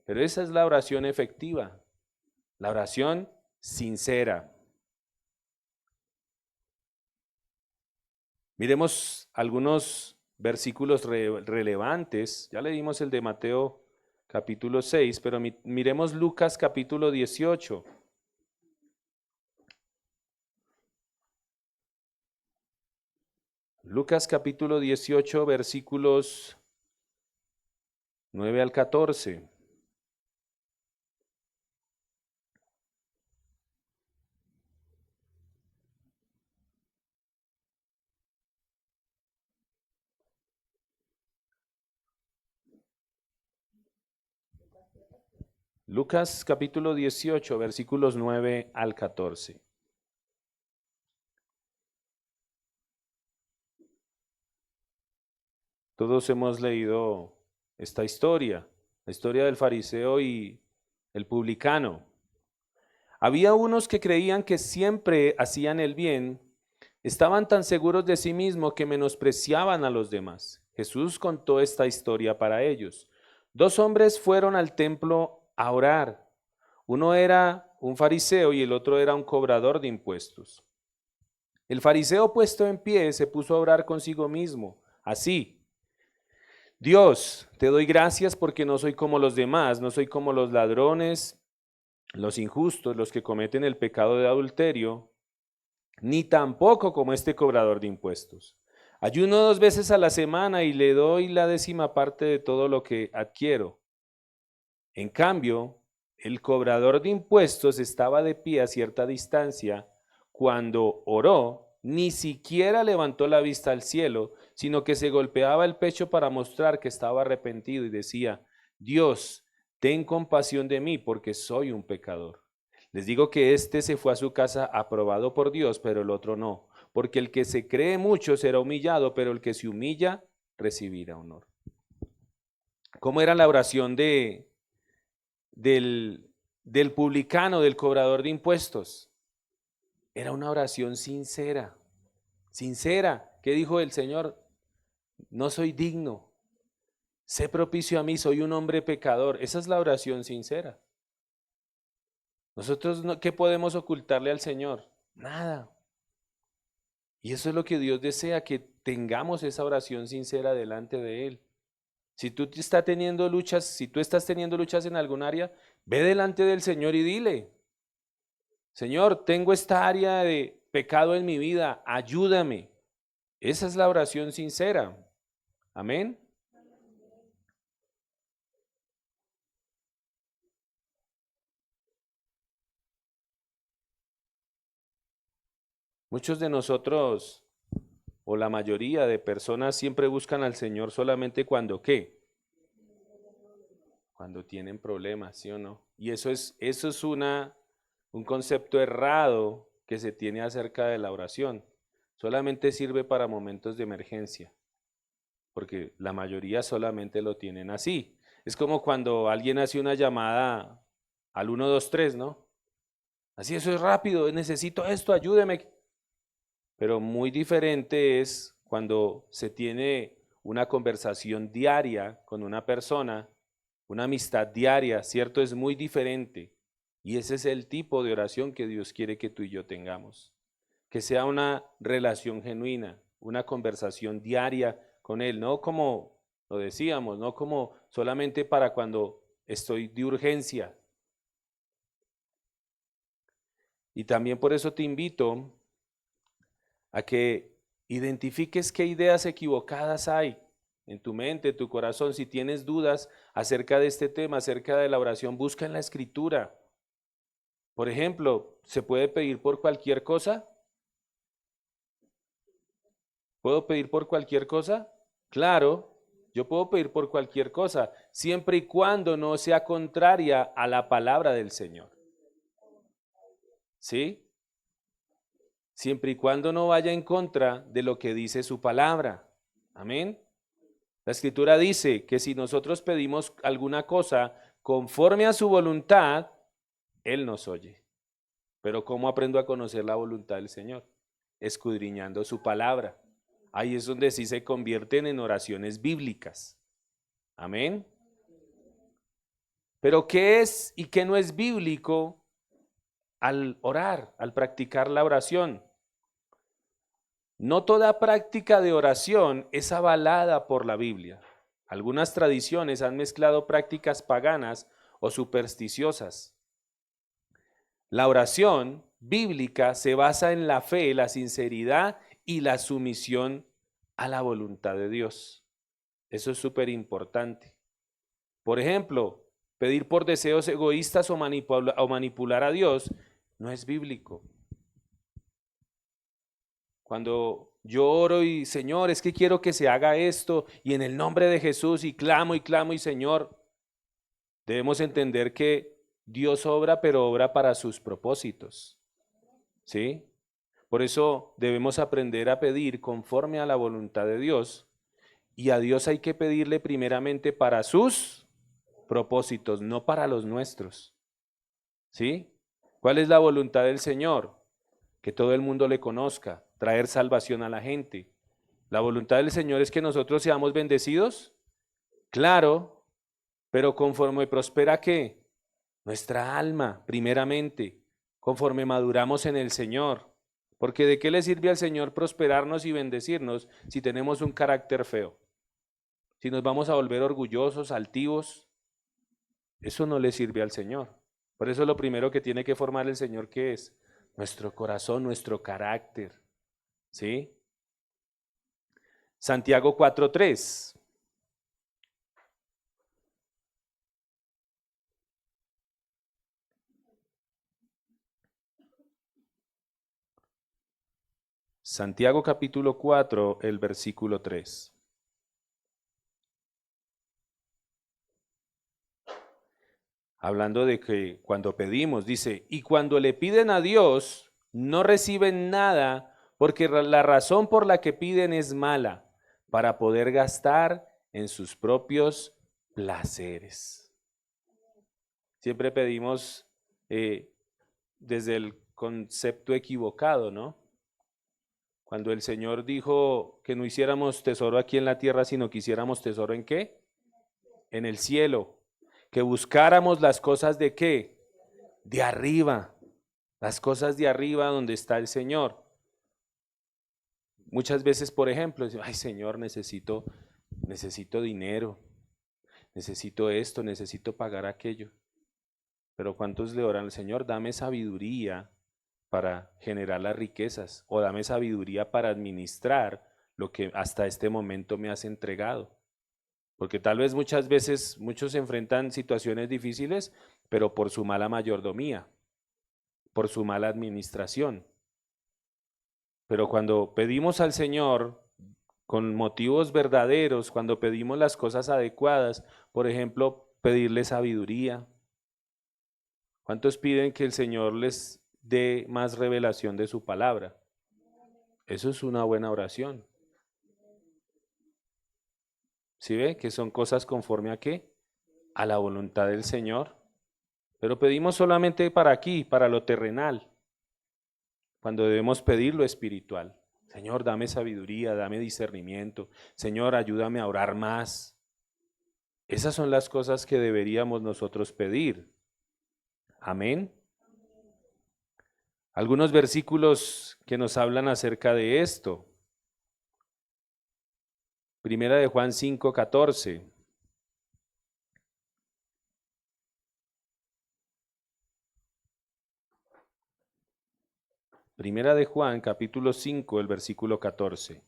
Pero esa es la oración efectiva, la oración sincera. Miremos algunos versículos relevantes. Ya leímos el de Mateo capítulo 6, pero miremos Lucas capítulo 18. Lucas capítulo 18, versículos 9 al 14. Lucas capítulo 18, versículos 9 al 14. Todos hemos leído esta historia, la historia del fariseo y el publicano. Había unos que creían que siempre hacían el bien, estaban tan seguros de sí mismos que menospreciaban a los demás. Jesús contó esta historia para ellos. Dos hombres fueron al templo a orar. Uno era un fariseo y el otro era un cobrador de impuestos. El fariseo, puesto en pie, se puso a orar consigo mismo, así: Dios, te doy gracias porque no soy como los demás, no soy como los ladrones, los injustos, los que cometen el pecado de adulterio, ni tampoco como este cobrador de impuestos. Ayuno 2 veces a la semana y le doy la 10ª parte de todo lo que adquiero. En cambio, el cobrador de impuestos estaba de pie a cierta distancia. Cuando oró, ni siquiera levantó la vista al cielo, sino que se golpeaba el pecho para mostrar que estaba arrepentido y decía: Dios, ten compasión de mí porque soy un pecador. Les digo que este se fue a su casa aprobado por Dios, pero el otro no, porque el que se cree mucho será humillado, pero el que se humilla recibirá honor. ¿Cómo era la oración del publicano, del cobrador de impuestos? Era una oración sincera, sincera. ¿Qué dijo el Señor? No soy digno, sé propicio a mí, soy un hombre pecador. Esa es la oración sincera. Nosotros, ¿qué podemos ocultarle al Señor? Nada. Y eso es lo que Dios desea, que tengamos esa oración sincera delante de Él. Si tú estás teniendo luchas en algún área, ve delante del Señor y dile: Señor, tengo esta área de pecado en mi vida, ayúdame. Esa es la oración sincera. Amén. Muchos de nosotros, o la mayoría de personas, siempre buscan al Señor solamente cuando ¿qué? Cuando tienen problemas, ¿sí o no? Y eso es un concepto errado que se tiene acerca de la oración. Solamente sirve para momentos de emergencia, porque la mayoría solamente lo tienen así. Es como cuando alguien hace una llamada al 1, 2, 3, ¿no? Así, eso es rápido, necesito esto, ayúdeme. Pero muy diferente es cuando se tiene una conversación diaria con una persona, una amistad diaria, ¿cierto? Es muy diferente. Y ese es el tipo de oración que Dios quiere que tú y yo tengamos. Que sea una relación genuina, una conversación diaria con Él, no como lo decíamos, no como solamente para cuando estoy de urgencia. Y también por eso te invito a que identifiques qué ideas equivocadas hay en tu mente, en tu corazón. Si tienes dudas acerca de este tema, acerca de la oración, busca en la Escritura. Por ejemplo, ¿se puede pedir por cualquier cosa? ¿Puedo pedir por cualquier cosa? Claro, yo puedo pedir por cualquier cosa, siempre y cuando no sea contraria a la palabra del Señor. ¿Sí? Siempre y cuando no vaya en contra de lo que dice su palabra. Amén. La Escritura dice que si nosotros pedimos alguna cosa conforme a su voluntad, Él nos oye. Pero ¿cómo aprendo a conocer la voluntad del Señor? Escudriñando su palabra. Ahí es donde sí se convierten en oraciones bíblicas. Amén. Pero ¿qué es y qué no es bíblico al orar, al practicar la oración? No toda práctica de oración es avalada por la Biblia. Algunas tradiciones han mezclado prácticas paganas o supersticiosas. La oración bíblica se basa en la fe, la sinceridad y la sumisión a la voluntad de Dios. Eso es súper importante. Por ejemplo, pedir por deseos egoístas o manipular a Dios no es bíblico. Cuando yo oro y Señor, es que quiero que se haga esto y en el nombre de Jesús y clamo y Señor, debemos entender que Dios obra, pero obra para sus propósitos. ¿Sí? Por eso debemos aprender a pedir conforme a la voluntad de Dios y a Dios hay que pedirle primeramente para sus propósitos, no para los nuestros. ¿Sí? ¿Cuál es la voluntad del Señor? Que todo el mundo le conozca, traer salvación a la gente. ¿La voluntad del Señor es que nosotros seamos bendecidos? Claro, pero conforme prospera ¿qué? Nuestra alma, primeramente, conforme maduramos en el Señor. Porque ¿de qué le sirve al Señor prosperarnos y bendecirnos si tenemos un carácter feo? Si nos vamos a volver orgullosos, altivos, eso no le sirve al Señor. Por eso lo primero que tiene que formar el Señor, ¿qué es? Nuestro corazón, nuestro carácter. ¿Sí? Santiago 4:3. Santiago capítulo 4, el versículo 3. Hablando de que cuando pedimos, dice, y cuando le piden a Dios, no reciben nada, porque la razón por la que piden es mala, para poder gastar en sus propios placeres. Siempre pedimos desde el concepto equivocado, ¿no? Cuando el Señor dijo que no hiciéramos tesoro aquí en la tierra, sino que hiciéramos tesoro ¿en qué? En el cielo. Que buscáramos las cosas de ¿qué? De arriba. Las cosas de arriba donde está el Señor. Muchas veces, por ejemplo, ay Señor, necesito dinero, necesito esto, necesito pagar aquello. Pero ¿cuántos le oran al Señor? Dame sabiduría para generar las riquezas o dame sabiduría para administrar lo que hasta este momento me has entregado. Porque tal vez muchas veces muchos enfrentan situaciones difíciles, pero por su mala mayordomía, por su mala administración. Pero cuando pedimos al Señor con motivos verdaderos, cuando pedimos las cosas adecuadas, por ejemplo, pedirle sabiduría. ¿Cuántos piden que el Señor les dé más revelación de su palabra? Eso es una buena oración. ¿Sí ve? Que son cosas conforme a qué? A la voluntad del Señor. Pero pedimos solamente para aquí, para lo terrenal, cuando debemos pedir lo espiritual. Señor, dame sabiduría, dame discernimiento. Señor, ayúdame a orar más. Esas son las cosas que deberíamos nosotros pedir. Amén. Algunos versículos que nos hablan acerca de esto. Primera de Juan 5:14. Primera de Juan, capítulo 5, el versículo 14.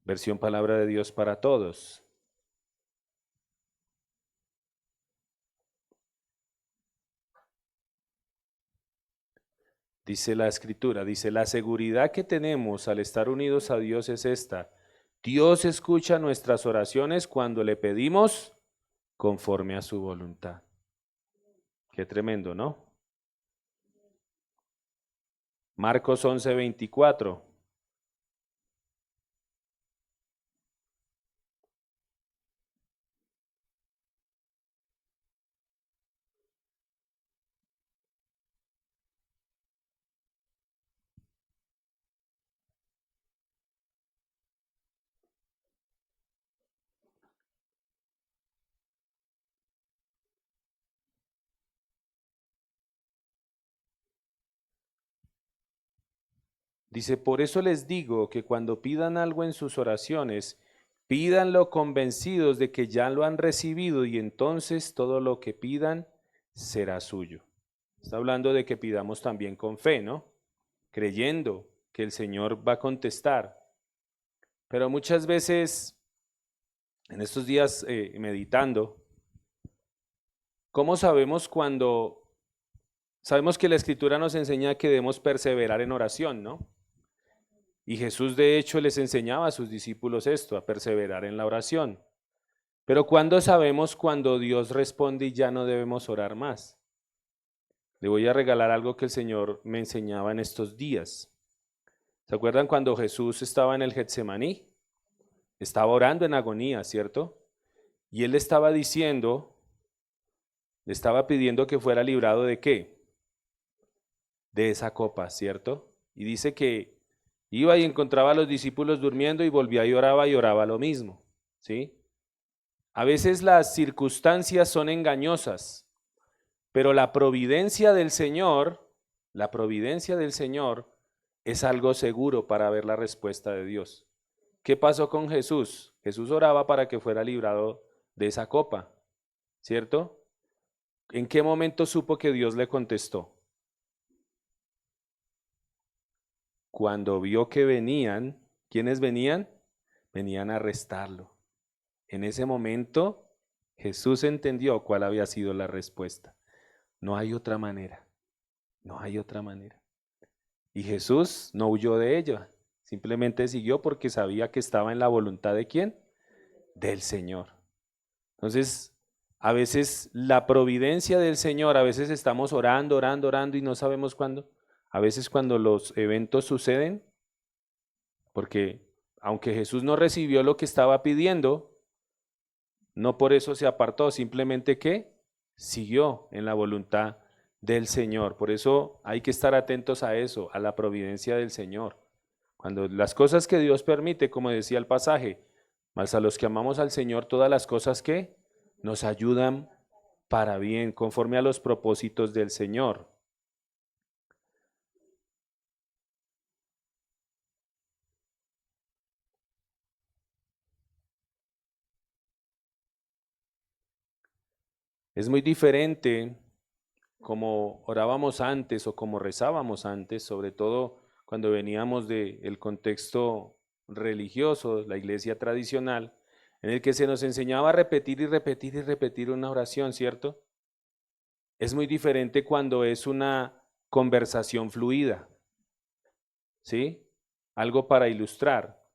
Versión Palabra de Dios para Todos. Dice la Escritura, dice, la seguridad que tenemos al estar unidos a Dios es esta: Dios escucha nuestras oraciones cuando le pedimos conforme a su voluntad. Qué tremendo, ¿no? Marcos 11:24. Dice, por eso les digo que cuando pidan algo en sus oraciones, pídanlo convencidos de que ya lo han recibido y entonces todo lo que pidan será suyo. Está hablando de que pidamos también con fe, ¿no? Creyendo que el Señor va a contestar. Pero muchas veces, en estos días meditando, ¿cómo sabemos cuando... Sabemos que la Escritura nos enseña que debemos perseverar en oración, ¿no? Y Jesús de hecho les enseñaba a sus discípulos esto, a perseverar en la oración. Pero ¿cuándo sabemos cuando Dios responde y ya no debemos orar más? Le voy a regalar algo que el Señor me enseñaba en estos días. ¿Se acuerdan cuando Jesús estaba en el Getsemaní? Estaba orando en agonía, ¿cierto? Y Él estaba diciendo, le estaba pidiendo que fuera librado ¿de qué? De esa copa, ¿cierto? Y dice que iba y encontraba a los discípulos durmiendo y volvía y oraba lo mismo, ¿sí? A veces las circunstancias son engañosas, pero la providencia del Señor es algo seguro para ver la respuesta de Dios. ¿Qué pasó con Jesús? Jesús oraba para que fuera librado de esa copa, ¿cierto? ¿En qué momento supo que Dios le contestó? Cuando vio que venían, ¿quiénes venían? Venían a arrestarlo. En ese momento, Jesús entendió cuál había sido la respuesta. No hay otra manera, no hay otra manera. Y Jesús no huyó de ella, simplemente siguió porque sabía que estaba en la voluntad ¿de quién? Del Señor. Entonces, a veces la providencia del Señor, a veces estamos orando y no sabemos cuándo. A veces cuando los eventos suceden, porque aunque Jesús no recibió lo que estaba pidiendo, no por eso se apartó, simplemente que siguió en la voluntad del Señor. Por eso hay que estar atentos a eso, a la providencia del Señor. Cuando las cosas que Dios permite, como decía el pasaje, mas a los que amamos al Señor, todas las cosas que nos ayudan para bien, conforme a los propósitos del Señor. Es muy diferente como orábamos antes o como rezábamos antes, sobre todo cuando veníamos del contexto religioso, la iglesia tradicional, en el que se nos enseñaba a repetir y repetir y repetir una oración, ¿cierto? Es muy diferente cuando es una conversación fluida, ¿sí? Algo para ilustrar.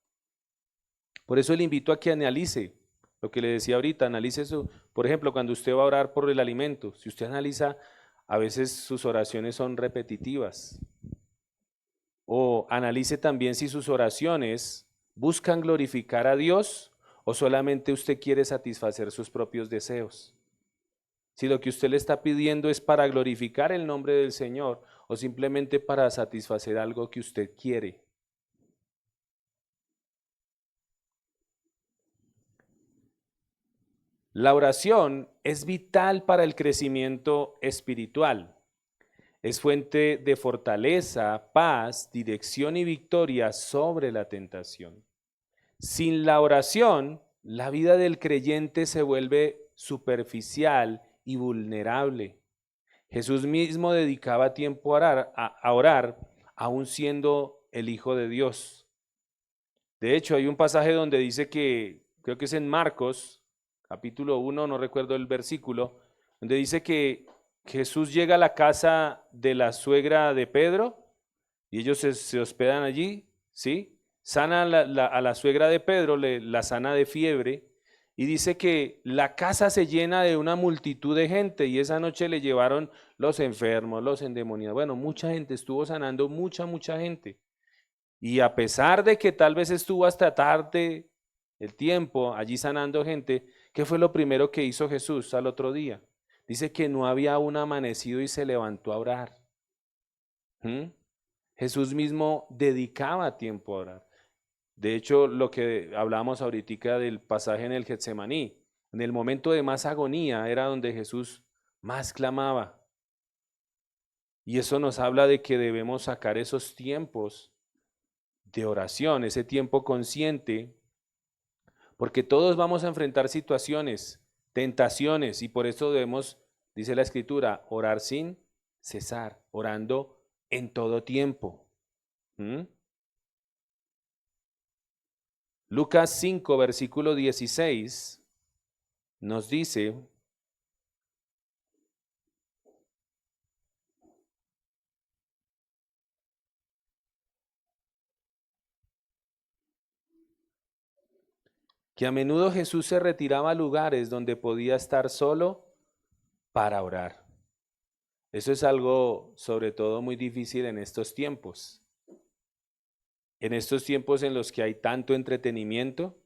Por eso le invito a que analice lo que le decía ahorita, analice eso. Por ejemplo, cuando usted va a orar por el alimento, si usted analiza, a veces sus oraciones son repetitivas. o analice también si sus oraciones buscan glorificar a Dios o solamente usted quiere satisfacer sus propios deseos. Si lo que usted le está pidiendo es para glorificar el nombre del Señor o simplemente para satisfacer algo que usted quiere. La oración es vital para el crecimiento espiritual. Es fuente de fortaleza, paz, dirección y victoria sobre la tentación. Sin la oración, la vida del creyente se vuelve superficial y vulnerable. Jesús mismo dedicaba tiempo a orar, aún siendo el Hijo de Dios. De hecho, hay un pasaje donde dice que, creo que es en Marcos, capítulo 1, no recuerdo el versículo, donde dice que Jesús llega a la casa de la suegra de Pedro y ellos se hospedan allí, ¿sí? Sana a la suegra de Pedro, la sana de fiebre, y dice que la casa se llena de una multitud de gente y esa noche le llevaron los enfermos, los endemoniados. Bueno, mucha gente, estuvo sanando mucha gente. Y a pesar de que tal vez estuvo hasta tarde el tiempo allí sanando gente, ¿qué fue lo primero que hizo Jesús al otro día? Dice que no había aún amanecido y se levantó a orar. Jesús mismo dedicaba tiempo a orar. De hecho, lo que hablábamos ahorita del pasaje en el Getsemaní, en el momento de más agonía era donde Jesús más clamaba. Y eso nos habla de que debemos sacar esos tiempos de oración, ese tiempo consciente, porque todos vamos a enfrentar situaciones, tentaciones, y por eso debemos, dice la Escritura, orar sin cesar, orando en todo tiempo. Lucas 5, versículo 16, nos dice: que a menudo Jesús se retiraba a lugares donde podía estar solo para orar. Eso es algo sobre todo muy difícil en estos tiempos. En estos tiempos en los que hay tanto entretenimiento,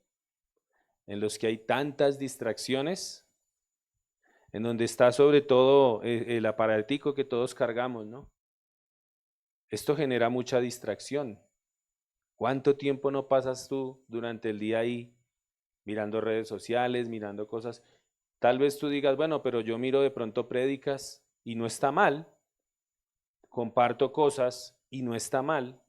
en los que hay tantas distracciones, en donde está sobre todo el aparatico que todos cargamos, ¿no? Esto genera mucha distracción. ¿Cuánto tiempo no pasas tú durante el día ahí mirando redes sociales, mirando cosas? Tal vez tú digas, bueno, pero yo miro de pronto prédicas y no está mal, comparto cosas y no está mal,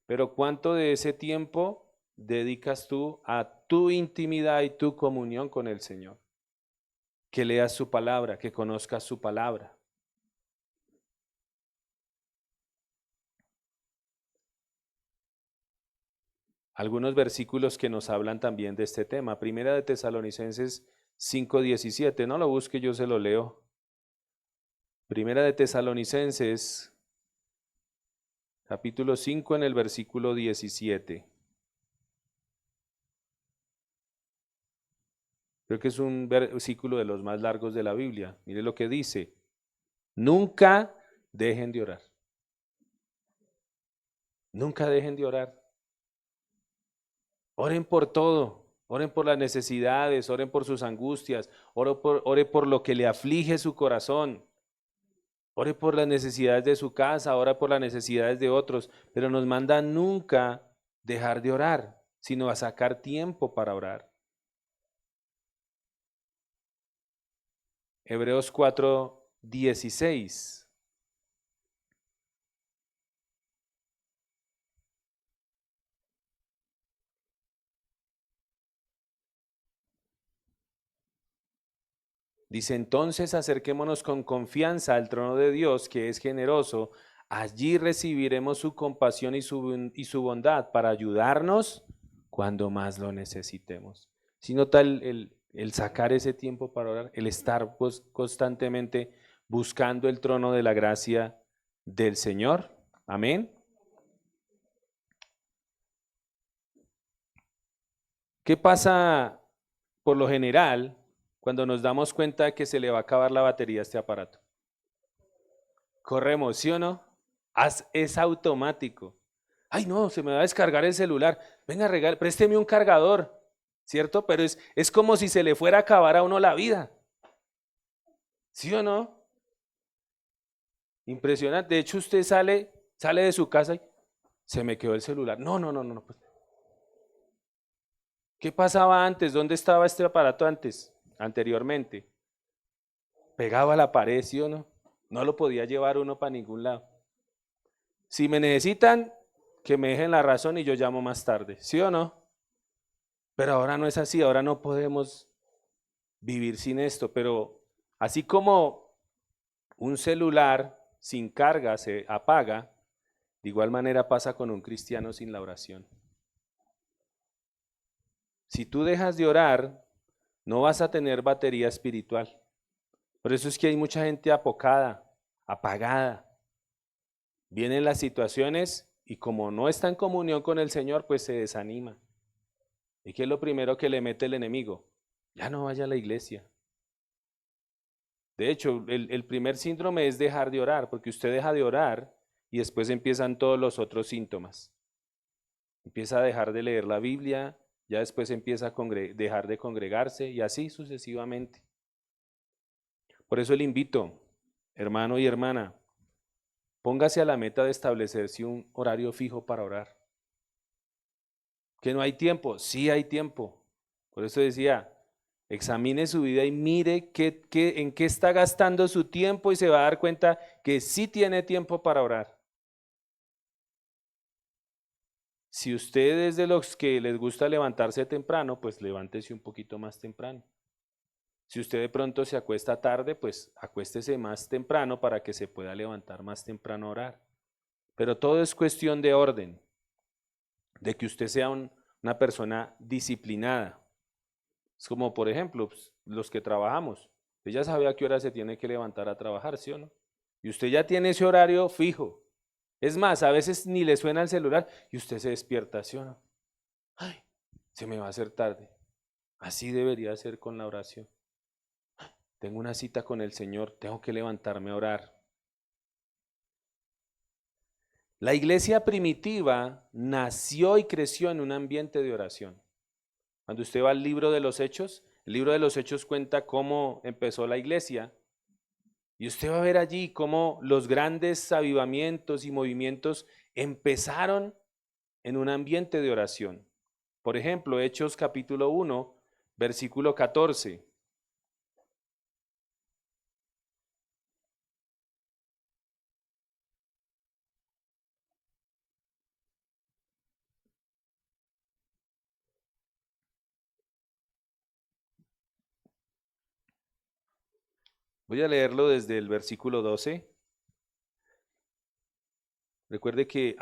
pero ¿cuánto de ese tiempo dedicas tú a tu intimidad y tu comunión con el Señor? Que leas su palabra, que conozcas su palabra. Algunos versículos que nos hablan también de este tema. Primera de Tesalonicenses 5:17, no lo busque, yo se lo leo. Primera de Tesalonicenses, capítulo 5, en el versículo 17. Creo que es un versículo de los más largos de la Biblia. Mire lo que dice: nunca dejen de orar. Nunca dejen de orar. Oren por todo, oren por las necesidades, oren por sus angustias, ore por lo que le aflige su corazón, ore por las necesidades de su casa, ore por las necesidades de otros, pero nos manda nunca dejar de orar, sino a sacar tiempo para orar. Hebreos 4:16. Dice: entonces acerquémonos con confianza al trono de Dios, que es generoso. Allí recibiremos su compasión y su bondad para ayudarnos cuando más lo necesitemos. Si nota el sacar ese tiempo para orar, el estar constantemente buscando el trono de la gracia del Señor. Amén. ¿Qué pasa por lo general cuando nos damos cuenta de que se le va a acabar la batería a este aparato? Corremos, ¿sí o no? Es automático. Ay, no, se me va a descargar el celular. Venga, présteme un cargador, ¿cierto? Pero es como si se le fuera a acabar a uno la vida. ¿Sí o no? Impresionante. De hecho, usted sale de su casa y se me quedó el celular. No, no, no, no. Pues, ¿qué pasaba antes? ¿Dónde estaba este aparato anteriormente? Pegaba a la pared, ¿sí o no? No lo podía llevar uno para ningún lado. Si me necesitan, que me dejen la razón y yo llamo más tarde, ¿sí o no? Pero ahora no es así, ahora no podemos vivir sin esto, pero así como un celular sin carga se apaga, de igual manera pasa con un cristiano sin la oración. Si tú dejas de orar, no vas a tener batería espiritual. Por eso es que hay mucha gente apocada, apagada. Vienen las situaciones y como no está en comunión con el Señor, pues se desanima. ¿Y qué es lo primero que le mete el enemigo? Ya no vaya a la iglesia. De hecho, el primer síndrome es dejar de orar, porque usted deja de orar y después empiezan todos los otros síntomas. Empieza a dejar de leer la Biblia, ya después empieza a dejar de congregarse y así sucesivamente. Por eso le invito, hermano y hermana, póngase a la meta de establecerse un horario fijo para orar. ¿Que no hay tiempo? Sí hay tiempo. Por eso decía, examine su vida y mire en qué está gastando su tiempo y se va a dar cuenta que sí tiene tiempo para orar. Si usted es de los que les gusta levantarse temprano, pues levántese un poquito más temprano. Si usted de pronto se acuesta tarde, pues acuéstese más temprano para que se pueda levantar más temprano a orar. Pero todo es cuestión de orden, de que usted sea una persona disciplinada. Es como, por ejemplo, pues, los que trabajamos. Usted ya sabe a qué hora se tiene que levantar a trabajar, ¿sí o no? Y usted ya tiene ese horario fijo. Es más, a veces ni le suena el celular y usted se despierta, ¿sí o no? Ay, se me va a hacer tarde. Así debería ser con la oración. Tengo una cita con el Señor, tengo que levantarme a orar. La iglesia primitiva nació y creció en un ambiente de oración. Cuando usted va al libro de los Hechos, el libro de los Hechos cuenta cómo empezó la iglesia y usted va a ver allí cómo los grandes avivamientos y movimientos empezaron en un ambiente de oración. Por ejemplo, Hechos capítulo 1, versículo 14. Voy a leerlo desde el versículo 12. Recuerde que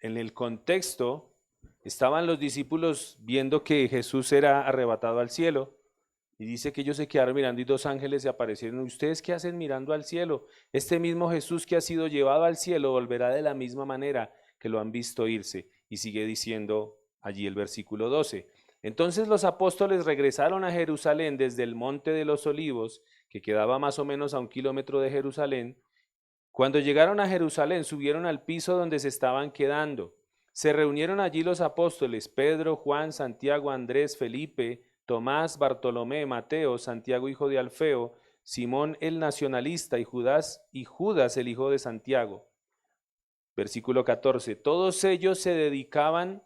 en el contexto estaban los discípulos viendo que Jesús era arrebatado al cielo y dice que ellos se quedaron mirando y dos ángeles se aparecieron. ¿Ustedes qué hacen mirando al cielo? Este mismo Jesús que ha sido llevado al cielo volverá de la misma manera que lo han visto irse. Y sigue diciendo allí el versículo 12. Entonces los apóstoles regresaron a Jerusalén desde el monte de los olivos, que quedaba más o menos a 1 kilómetro de Jerusalén. Cuando llegaron a Jerusalén, subieron al piso donde se estaban quedando. Se reunieron allí los apóstoles, Pedro, Juan, Santiago, Andrés, Felipe, Tomás, Bartolomé, Mateo, Santiago hijo de Alfeo, Simón el nacionalista y Judas el hijo de Santiago. Versículo 14. Todos ellos se dedicaban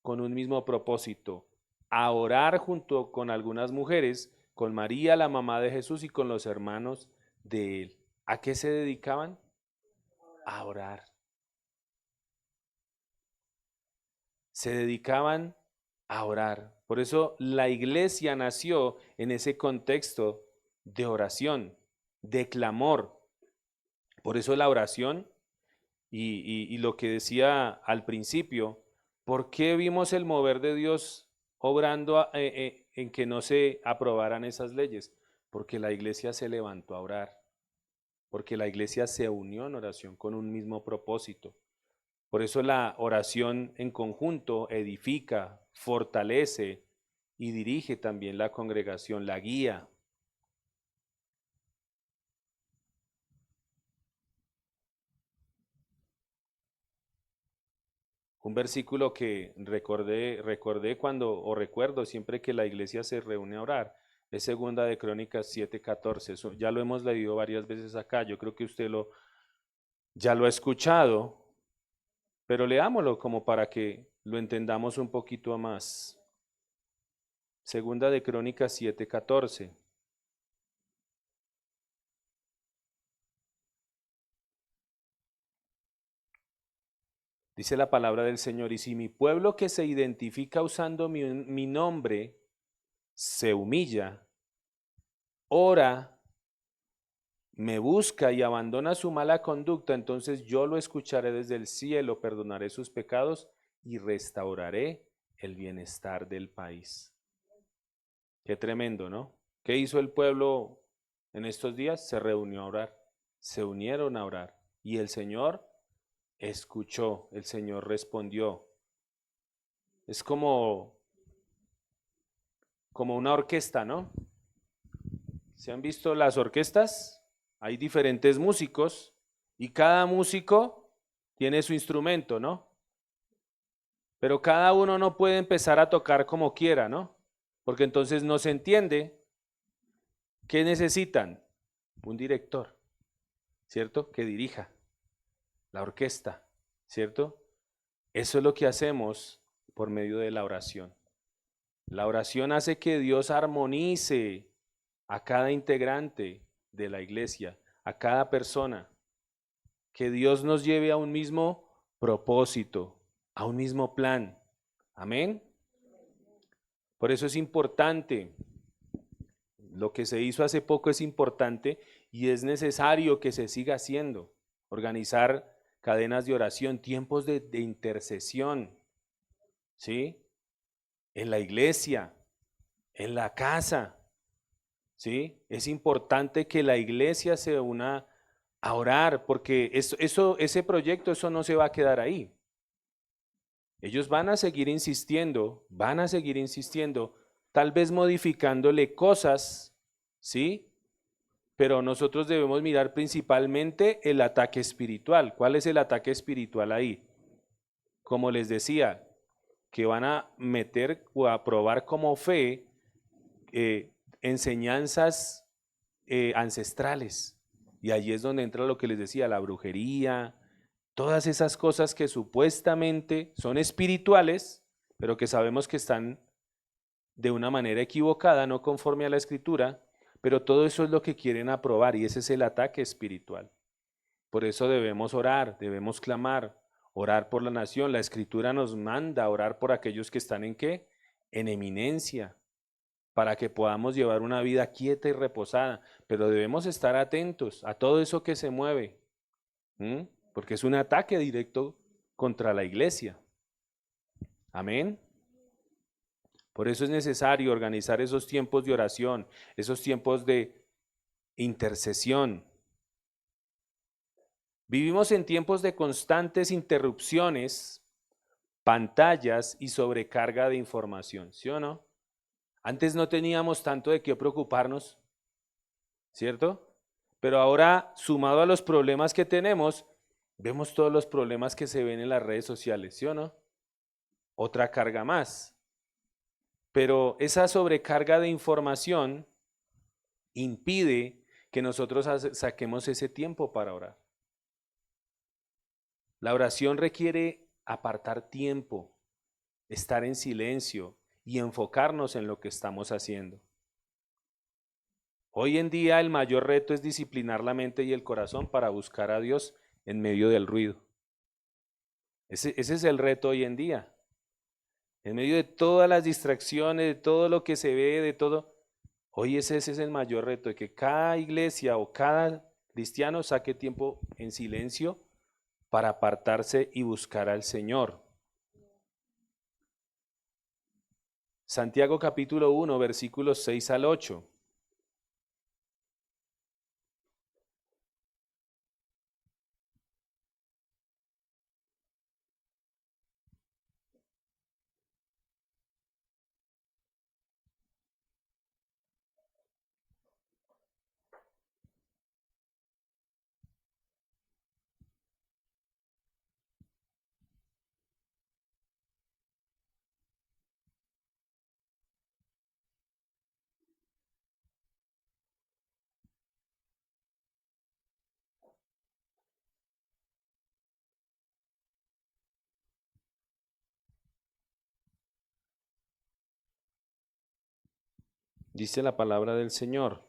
con un mismo propósito, a orar junto con algunas mujeres, con María, la mamá de Jesús, y con los hermanos de él. ¿A qué se dedicaban? A orar. Se dedicaban a orar. Por eso la iglesia nació en ese contexto de oración, de clamor. Por eso la oración y lo que decía al principio, ¿por qué vimos el mover de Dios obrando en que no se aprobaran esas leyes? Porque la iglesia se levantó a orar, porque la iglesia se unió en oración con un mismo propósito. Por eso la oración en conjunto edifica, fortalece y dirige también la congregación, la guía. Un versículo que recordé cuando, o recuerdo siempre que la iglesia se reúne a orar, es segunda de Crónicas 7:14. Eso ya lo hemos leído varias veces acá. Yo creo que usted ya lo ha escuchado, pero leámoslo como para que lo entendamos un poquito más. Segunda de Crónicas 7:14. Dice la palabra del Señor, y si mi pueblo que se identifica usando mi nombre se humilla, ora, me busca y abandona su mala conducta, entonces yo lo escucharé desde el cielo, perdonaré sus pecados y restauraré el bienestar del país. Qué tremendo, ¿no? ¿Qué hizo el pueblo en estos días? Se reunió a orar, se unieron a orar y el Señor escuchó, el Señor respondió. Es como una orquesta, ¿no? ¿Se han visto las orquestas? Hay diferentes músicos y cada músico tiene su instrumento, ¿no? Pero cada uno no puede empezar a tocar como quiera, ¿no? Porque entonces no se entiende. ¿Qué necesitan? Un director, ¿cierto? Que dirija la orquesta, ¿cierto? Eso es lo que hacemos por medio de la oración. La oración hace que Dios armonice a cada integrante de la iglesia, a cada persona, que Dios nos lleve a un mismo propósito, a un mismo plan. Amén. Por eso es importante, lo que se hizo hace poco es importante y es necesario que se siga haciendo. Organizar cadenas de oración, tiempos de intercesión, ¿sí? En la iglesia, en la casa, ¿sí? Es importante que la iglesia se una a orar, porque ese proyecto, eso no se va a quedar ahí. Ellos van a seguir insistiendo, tal vez modificándole cosas, ¿sí? Pero nosotros debemos mirar principalmente el ataque espiritual. ¿Cuál es el ataque espiritual ahí? Como les decía, que van a meter o a probar como fe enseñanzas ancestrales. Y allí es donde entra lo que les decía, la brujería, todas esas cosas que supuestamente son espirituales, pero que sabemos que están de una manera equivocada, no conforme a la escritura, pero todo eso es lo que quieren aprobar y ese es el ataque espiritual. Por eso debemos orar, debemos clamar, orar por la nación. La escritura nos manda a orar por aquellos que están en qué? En eminencia, para que podamos llevar una vida quieta y reposada. Pero debemos estar atentos a todo eso que se mueve, porque es un ataque directo contra la iglesia. Amén. Por eso es necesario organizar esos tiempos de oración, esos tiempos de intercesión. Vivimos en tiempos de constantes interrupciones, pantallas y sobrecarga de información, ¿sí o no? Antes no teníamos tanto de qué preocuparnos, ¿cierto? Pero ahora, sumado a los problemas que tenemos, vemos todos los problemas que se ven en las redes sociales, ¿sí o no? Otra carga más. Pero esa sobrecarga de información impide que nosotros saquemos ese tiempo para orar. La oración requiere apartar tiempo, estar en silencio y enfocarnos en lo que estamos haciendo. Hoy en día el mayor reto es disciplinar la mente y el corazón para buscar a Dios en medio del ruido. Ese es el reto hoy en día. En medio de todas las distracciones, de todo lo que se ve, de todo. Hoy ese es el mayor reto, de que cada iglesia o cada cristiano saque tiempo en silencio para apartarse y buscar al Señor. Santiago capítulo 1, versículos 6 al 8. Dice la palabra del Señor.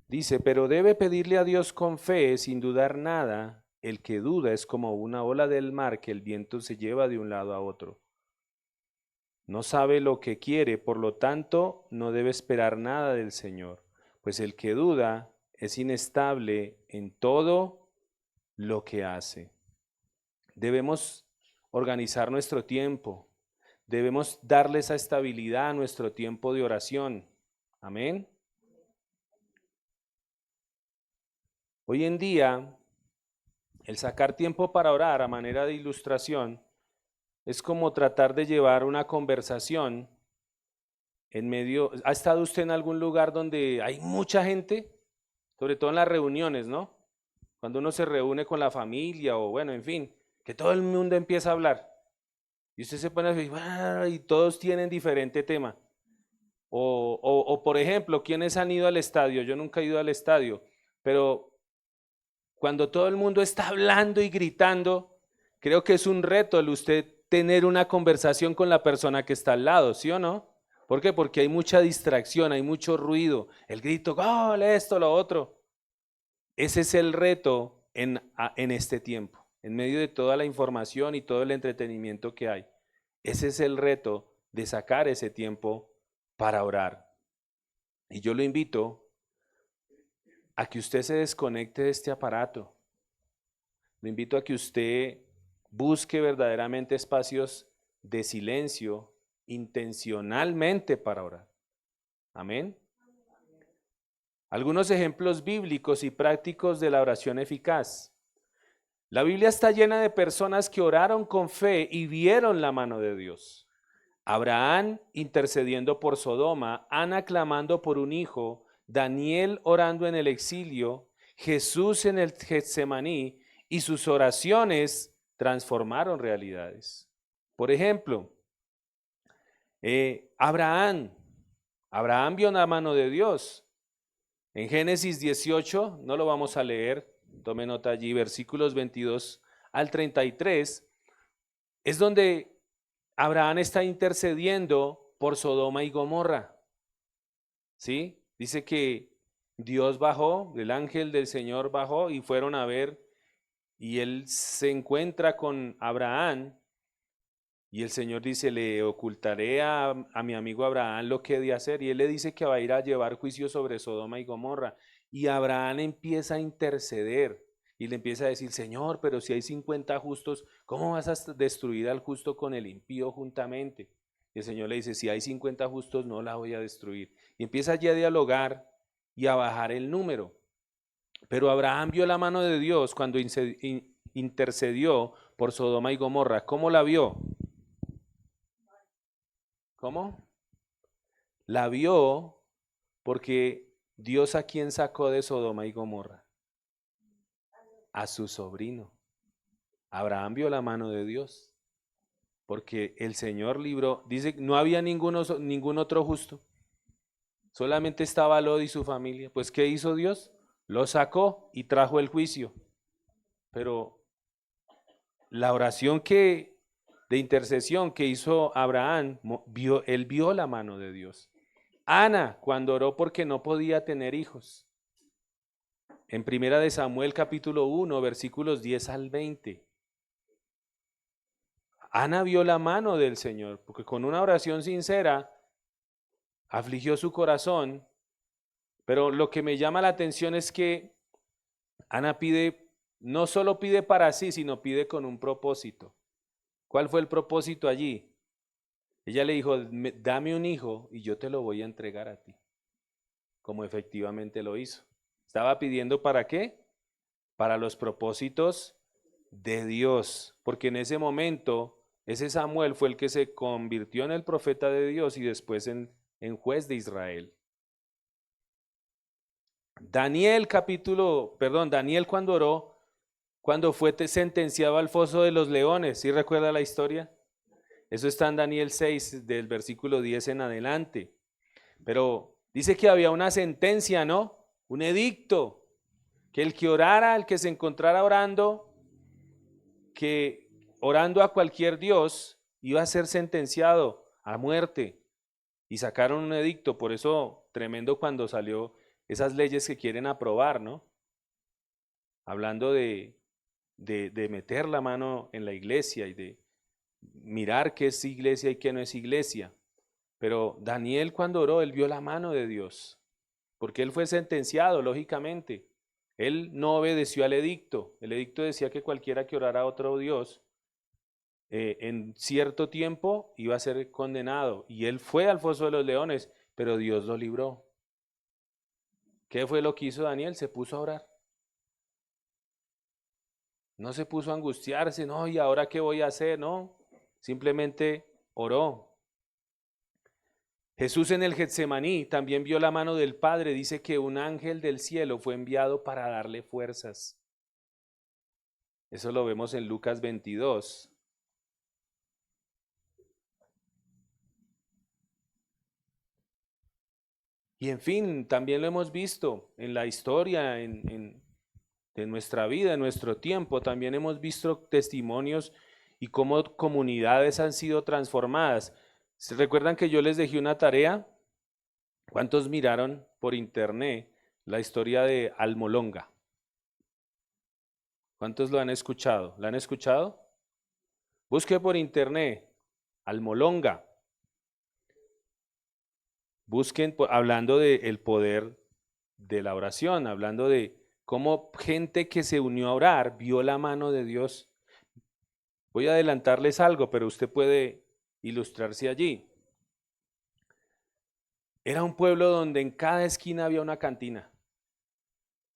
Dice, pero debe pedirle a Dios con fe, sin dudar nada. El que duda es como una ola del mar que el viento se lleva de un lado a otro. No sabe lo que quiere, por lo tanto, no debe esperar nada del Señor, pues el que duda es inestable en todo lo que hace. Debemos organizar nuestro tiempo, debemos darle esa estabilidad a nuestro tiempo de oración. Amén. Hoy en día, el sacar tiempo para orar a manera de ilustración es como tratar de llevar una conversación en medio. ¿Ha estado usted en algún lugar donde hay mucha gente? Sobre todo en las reuniones, ¿no? Cuando uno se reúne con la familia o bueno, en fin, que todo el mundo empieza a hablar. Y usted se pone a decir, "Ah", y todos tienen diferente tema. O por ejemplo, ¿quiénes han ido al estadio? Yo nunca he ido al estadio, pero cuando todo el mundo está hablando y gritando, creo que es un reto el usted tener una conversación con la persona que está al lado, ¿sí o no? ¿Por qué? Porque hay mucha distracción, hay mucho ruido, el grito, gol, esto, lo otro. Ese es el reto en este tiempo, en medio de toda la información y todo el entretenimiento que hay. Ese es el reto de sacar ese tiempo para orar. Y yo lo invito a que usted se desconecte de este aparato. Lo invito a que usted busque verdaderamente espacios de silencio intencionalmente para orar. Amén. Algunos ejemplos bíblicos y prácticos de la oración eficaz. La Biblia está llena de personas que oraron con fe y vieron la mano de Dios. Abraham intercediendo por Sodoma, Ana clamando por un hijo, Daniel orando en el exilio, Jesús en el Getsemaní, y sus oraciones transformaron realidades. Por ejemplo, Abraham vio la mano de Dios. En Génesis 18, no lo vamos a leer, tome nota allí, versículos 22 al 33, es donde Abraham está intercediendo por Sodoma y Gomorra. ¿Sí? Dice que Dios bajó, el ángel del Señor bajó y fueron a ver, y él se encuentra con Abraham y el Señor dice, le ocultaré a mi amigo Abraham lo que he de hacer, y él le dice que va a ir a llevar juicio sobre Sodoma y Gomorra, y Abraham empieza a interceder y le empieza a decir, Señor, pero si hay 50 justos, ¿cómo vas a destruir al justo con el impío juntamente? Y el Señor le dice, si hay 50 justos, no la voy a destruir. Y empieza allí a dialogar y a bajar el número. Pero Abraham vio la mano de Dios cuando intercedió por Sodoma y Gomorra. ¿Cómo la vio? ¿Cómo? La vio porque Dios, ¿a quién sacó de Sodoma y Gomorra? A su sobrino. Abraham vio la mano de Dios porque el Señor libró. Dice, no había ningún otro justo. Solamente estaba Lot y su familia. Pues ¿qué hizo Dios? Lo sacó y trajo el juicio. Pero la oración de intercesión que hizo Abraham, él vio la mano de Dios. Ana, cuando oró porque no podía tener hijos. En 1 Samuel capítulo 1, versículos 10 al 20. Ana vio la mano del Señor, porque con una oración sincera afligió su corazón. Pero lo que me llama la atención es que Ana no solo pide para sí, sino pide con un propósito. ¿Cuál fue el propósito allí? Ella le dijo, dame un hijo y yo te lo voy a entregar a ti, como efectivamente lo hizo. ¿Estaba pidiendo para qué? Para los propósitos de Dios, porque en ese momento, ese Samuel fue el que se convirtió en el profeta de Dios y después en juez de Israel. Daniel cuando oró, cuando fue sentenciado al foso de los leones, ¿sí recuerda la historia? Eso está en Daniel 6, del versículo 10 en adelante. Pero dice que había una sentencia, ¿no? Un edicto. que el que orara, el que se encontrara orando, que orando a cualquier Dios, iba a ser sentenciado a muerte. Y sacaron un edicto, por eso tremendo cuando salió esas leyes que quieren aprobar, ¿no? Hablando de meter la mano en la iglesia y de mirar qué es iglesia y qué no es iglesia. Pero Daniel cuando oró, él vio la mano de Dios, porque él fue sentenciado, lógicamente. Él no obedeció al edicto. El edicto decía que cualquiera que orara a otro Dios, en cierto tiempo iba a ser condenado. Y él fue al foso de los leones, pero Dios lo libró. ¿Qué fue lo que hizo Daniel? Se puso a orar. No se puso a angustiarse, no, ¿y ahora qué voy a hacer? No, simplemente oró. Jesús en el Getsemaní también vio la mano del Padre. Dice que un ángel del cielo fue enviado para darle fuerzas. Eso lo vemos en Lucas 22. Y en fin, también lo hemos visto en la historia, de nuestra vida, en nuestro tiempo. También hemos visto testimonios y cómo comunidades han sido transformadas. ¿Se recuerdan que yo les dejé una tarea? ¿Cuántos miraron por internet la historia de Almolonga? ¿Cuántos lo han escuchado? ¿La han escuchado? Busque por internet Almolonga. Busquen hablando del poder de la oración, hablando de cómo gente que se unió a orar vio la mano de Dios. Voy a adelantarles algo, pero usted puede ilustrarse allí. Era un pueblo donde en cada esquina había una cantina.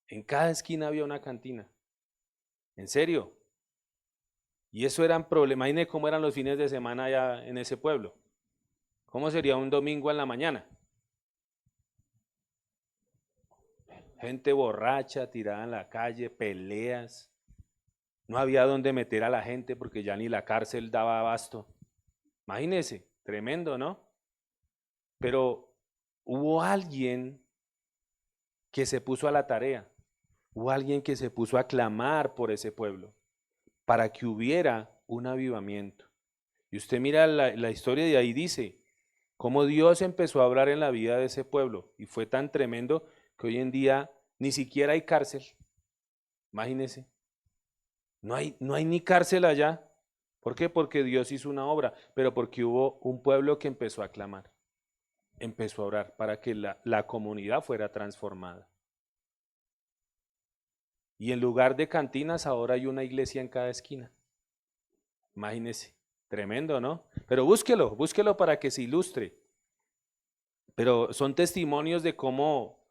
En cada esquina había una cantina. ¿En serio? Y eso eran problemas. Imagínense cómo eran los fines de semana allá en ese pueblo. ¿Cómo sería un domingo en la mañana? Gente borracha, tirada en la calle, peleas. No había dónde meter a la gente porque ya ni la cárcel daba abasto. Imagínense, tremendo, ¿no? Pero hubo alguien que se puso a la tarea. Hubo alguien que se puso a clamar por ese pueblo para que hubiera un avivamiento. Y usted mira la historia de ahí, dice cómo Dios empezó a obrar en la vida de ese pueblo. Y fue tan tremendo que hoy en día ni siquiera hay cárcel. Imagínense. No hay ni cárcel allá. ¿Por qué? Porque Dios hizo una obra, pero porque hubo un pueblo que empezó a clamar, empezó a orar para que la comunidad fuera transformada. Y en lugar de cantinas, ahora hay una iglesia en cada esquina. Imagínese, tremendo, ¿no? Pero búsquelo para que se ilustre. Pero son testimonios de cómo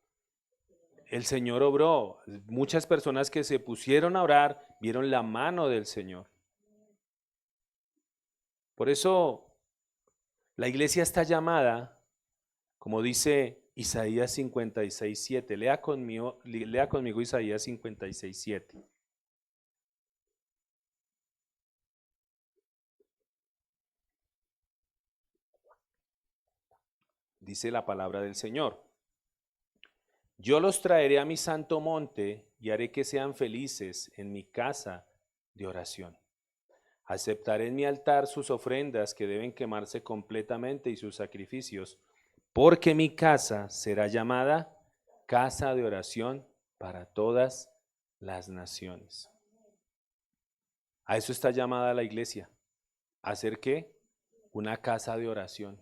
el Señor obró. Muchas personas que se pusieron a orar vieron la mano del Señor. Por eso la iglesia está llamada, como dice Isaías 56:7. Lea conmigo Isaías 56:7. Dice la palabra del Señor. Yo los traeré a mi santo monte y haré que sean felices en mi casa de oración. Aceptaré en mi altar sus ofrendas que deben quemarse completamente y sus sacrificios, porque mi casa será llamada casa de oración para todas las naciones. A eso está llamada la iglesia. ¿A hacer qué? Una casa de oración.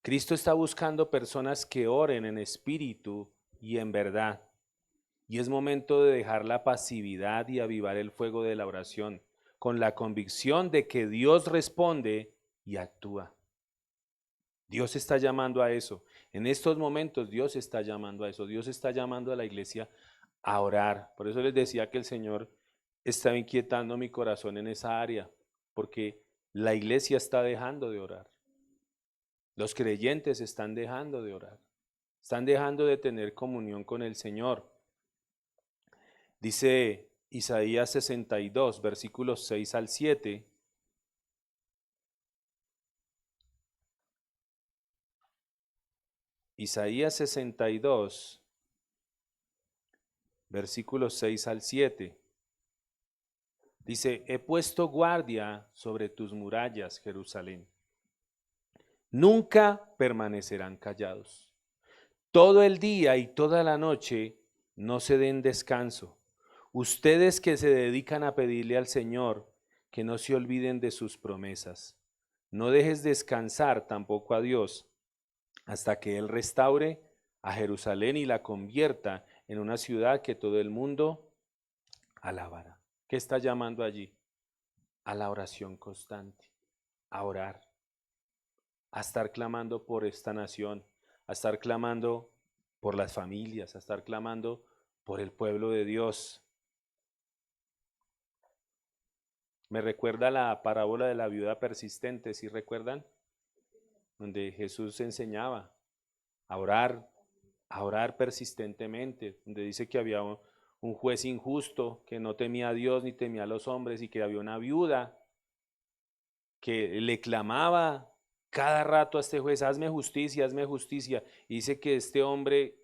Cristo está buscando personas que oren en espíritu y en verdad. Y es momento de dejar la pasividad y avivar el fuego de la oración, con la convicción de que Dios responde y actúa. Dios está llamando a eso. En estos momentos Dios está llamando a eso. Dios está llamando a la iglesia a orar. Por eso les decía que el Señor estaba inquietando mi corazón en esa área, porque la iglesia está dejando de orar. Los creyentes están dejando de orar. Están dejando de tener comunión con el Señor. Dice Isaías 62, versículos 6 al 7. Isaías 62, versículos 6 al 7. Dice, he puesto guardia sobre tus murallas, Jerusalén. Nunca permanecerán callados. Todo el día y toda la noche no se den descanso. Ustedes que se dedican a pedirle al Señor, que no se olviden de sus promesas. No dejes descansar tampoco a Dios hasta que Él restaure a Jerusalén y la convierta en una ciudad que todo el mundo alabará. ¿Qué está llamando allí? A la oración constante, a orar, a estar clamando por esta nación, a estar clamando por las familias, a estar clamando por el pueblo de Dios. Me recuerda la parábola de la viuda persistente, ¿sí recuerdan? Donde Jesús enseñaba a orar persistentemente, donde dice que había un juez injusto que no temía a Dios ni temía a los hombres y que había una viuda que le clamaba cada rato a este juez, hazme justicia, hazme justicia. Y dice que este hombre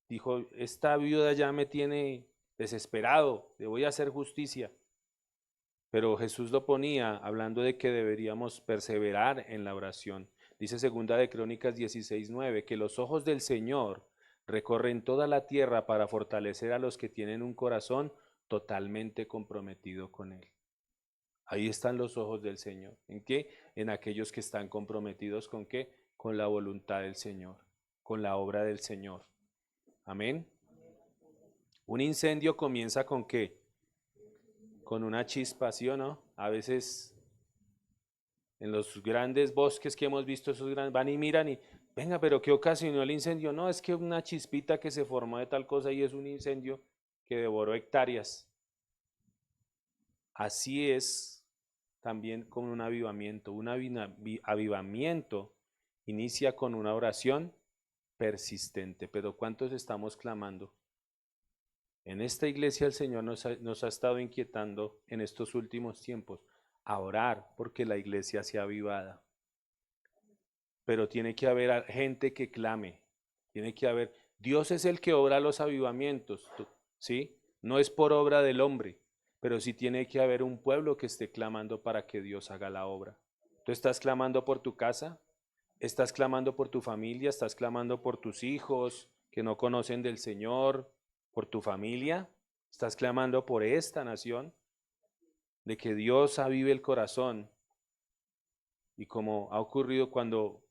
dijo, esta viuda ya me tiene desesperado, le voy a hacer justicia. Pero Jesús lo ponía hablando de que deberíamos perseverar en la oración. Dice segunda de Crónicas 16:9, que los ojos del Señor recorren toda la tierra para fortalecer a los que tienen un corazón totalmente comprometido con Él. Ahí están los ojos del Señor. ¿En qué? En aquellos que están comprometidos ¿con qué? Con la voluntad del Señor, con la obra del Señor. Amén. Un incendio comienza ¿con qué? Con una chispa, ¿sí o no? A veces en los grandes bosques que hemos visto, esos grandes, van y miran y, venga, pero ¿qué ocasionó el incendio? No, es que una chispita que se formó de tal cosa y es un incendio que devoró hectáreas. Así es también con un avivamiento. Un avivamiento inicia con una oración persistente. Pero ¿cuántos estamos clamando? En esta iglesia el Señor nos ha estado inquietando en estos últimos tiempos a orar porque la iglesia sea avivada. Pero tiene que haber gente que clame. Tiene que haber, Dios es el que obra los avivamientos, ¿sí? No es por obra del hombre, pero sí tiene que haber un pueblo que esté clamando para que Dios haga la obra. ¿Tú estás clamando por tu casa? ¿Estás clamando por tu familia? ¿Estás clamando por tus hijos que no conocen del Señor? ¿Por tu familia? ¿Estás clamando por esta nación? De que Dios avive el corazón. Y como ha ocurrido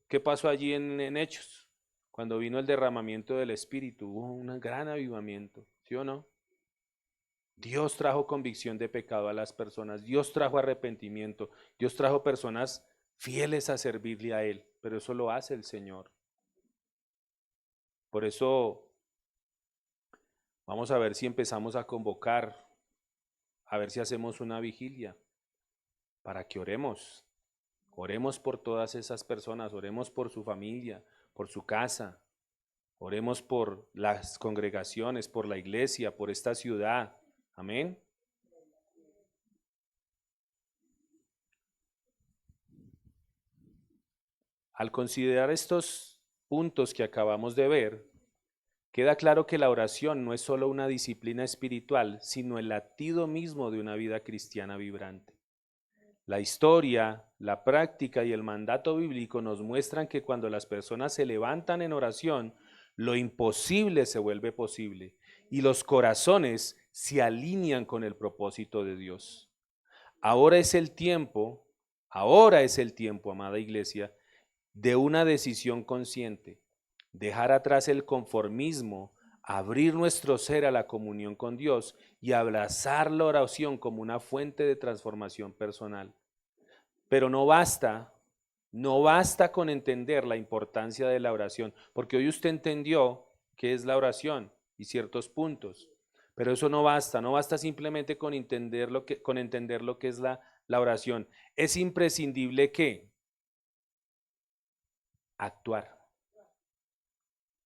¿qué pasó allí en Hechos? Cuando vino el derramamiento del Espíritu, hubo un gran avivamiento, ¿sí o no? Dios trajo convicción de pecado a las personas, Dios trajo arrepentimiento, Dios trajo personas fieles a servirle a Él, pero eso lo hace el Señor. Por eso vamos a ver si empezamos a convocar, a ver si hacemos una vigilia, para que oremos. Oremos por todas esas personas, oremos por su familia, por su casa, oremos por las congregaciones, por la iglesia, por esta ciudad. Amén. Al considerar estos puntos que acabamos de ver, queda claro que la oración no es solo una disciplina espiritual, sino el latido mismo de una vida cristiana vibrante. La historia, la práctica y el mandato bíblico nos muestran que cuando las personas se levantan en oración, lo imposible se vuelve posible y los corazones se alinean con el propósito de Dios. Ahora es el tiempo, amada iglesia, de una decisión consciente, dejar atrás el conformismo, abrir nuestro ser a la comunión con Dios y abrazar la oración como una fuente de transformación personal. Pero no basta con entender la importancia de la oración, porque hoy usted entendió qué es la oración y ciertos puntos, pero eso no basta simplemente con entender lo que es la oración. Es imprescindible que actuar,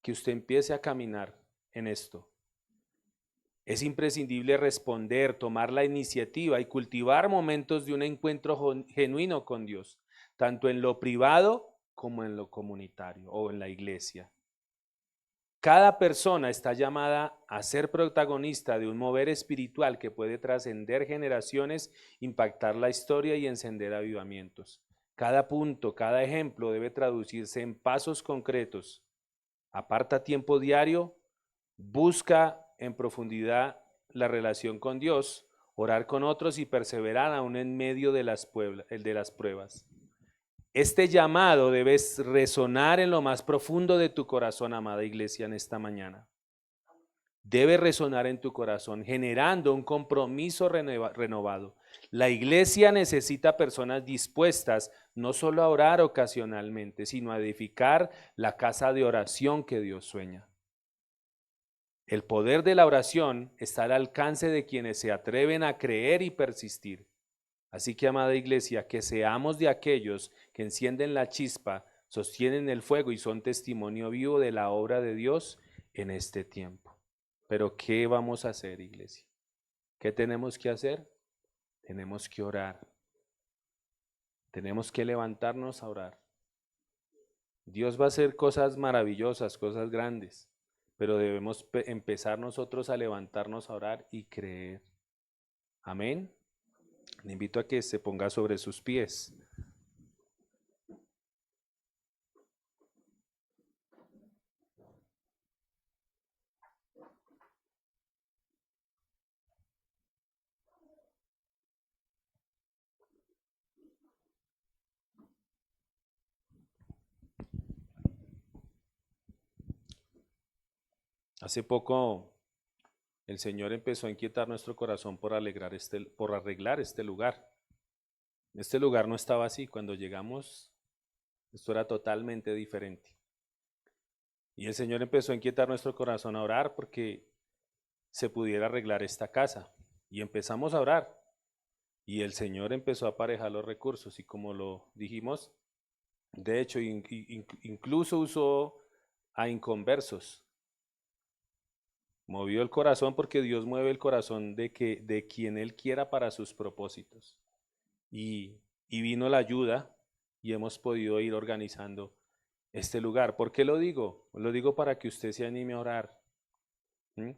que usted empiece a caminar en esto. Es imprescindible responder, tomar la iniciativa y cultivar momentos de un encuentro genuino con Dios, tanto en lo privado como en lo comunitario o en la iglesia. Cada persona está llamada a ser protagonista de un mover espiritual que puede trascender generaciones, impactar la historia y encender avivamientos. Cada punto, cada ejemplo debe traducirse en pasos concretos. Aparta tiempo diario, busca en profundidad la relación con Dios, orar con otros y perseverar aún en medio de las pruebas. Este llamado debe resonar en lo más profundo de tu corazón, amada iglesia, en esta mañana. Debe resonar en tu corazón, generando un compromiso renovado. La iglesia necesita personas dispuestas no solo a orar ocasionalmente, sino a edificar la casa de oración que Dios sueña. El poder de la oración está al alcance de quienes se atreven a creer y persistir. Así que, amada iglesia, que seamos de aquellos que encienden la chispa, sostienen el fuego y son testimonio vivo de la obra de Dios en este tiempo. Pero ¿qué vamos a hacer, iglesia? ¿Qué tenemos que hacer? Tenemos que orar. Tenemos que levantarnos a orar. Dios va a hacer cosas maravillosas, cosas grandes, pero debemos empezar nosotros a levantarnos a orar y creer. Amén. Le invito a que se ponga sobre sus pies. Hace poco el Señor empezó a inquietar nuestro corazón por arreglar este lugar. Este lugar no estaba así. Cuando llegamos, esto era totalmente diferente. Y el Señor empezó a inquietar nuestro corazón a orar porque se pudiera arreglar esta casa. Y empezamos a orar. Y el Señor empezó a aparejar los recursos. Y como lo dijimos, de hecho, incluso usó a inconversos. Movió el corazón porque Dios mueve el corazón de quien Él quiera para sus propósitos. Y vino la ayuda y hemos podido ir organizando este lugar. ¿Por qué lo digo? Lo digo para que usted se anime a orar,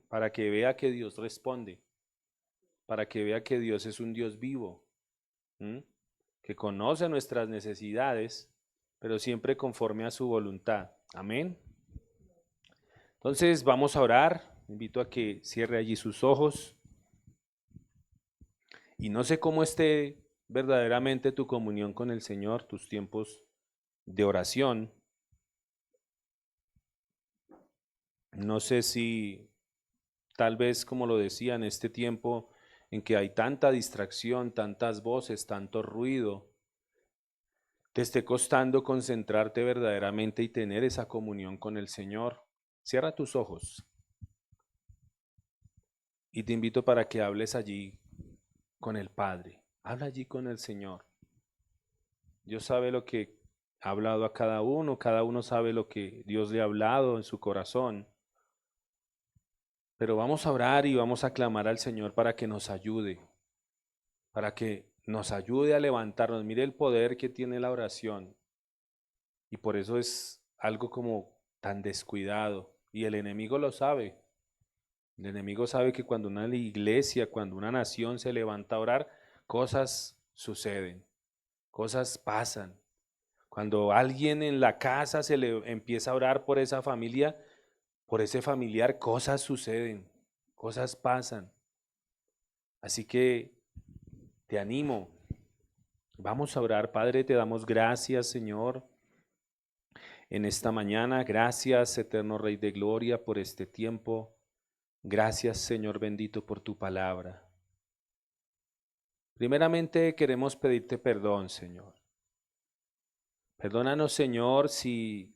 para que vea que Dios responde, para que vea que Dios es un Dios vivo, que conoce nuestras necesidades, pero siempre conforme a su voluntad. Amén. Entonces vamos a orar. Invito a que cierre allí sus ojos. Y no sé cómo esté verdaderamente tu comunión con el Señor, tus tiempos de oración. No sé si tal vez, como lo decía, en este tiempo en que hay tanta distracción, tantas voces, tanto ruido, te esté costando concentrarte verdaderamente y tener esa comunión con el Señor. Cierra tus ojos. Y te invito para que hables allí con el Padre. Habla allí con el Señor. Dios sabe lo que ha hablado a cada uno sabe lo que Dios le ha hablado en su corazón. Pero vamos a orar y vamos a clamar al Señor para que nos ayude, para que nos ayude a levantarnos. Mire el poder que tiene la oración. Y por eso es algo como tan descuidado. Y el enemigo lo sabe. El enemigo sabe que cuando una iglesia, cuando una nación se levanta a orar, cosas suceden, cosas pasan. Cuando alguien en la casa se le empieza a orar por esa familia, por ese familiar, cosas suceden, cosas pasan. Así que te animo, vamos a orar. Padre, te damos gracias, Señor, en esta mañana. Gracias, eterno Rey de Gloria, por este tiempo. Gracias, Señor bendito, por tu palabra. Primeramente queremos pedirte perdón, Señor. Perdónanos, Señor, si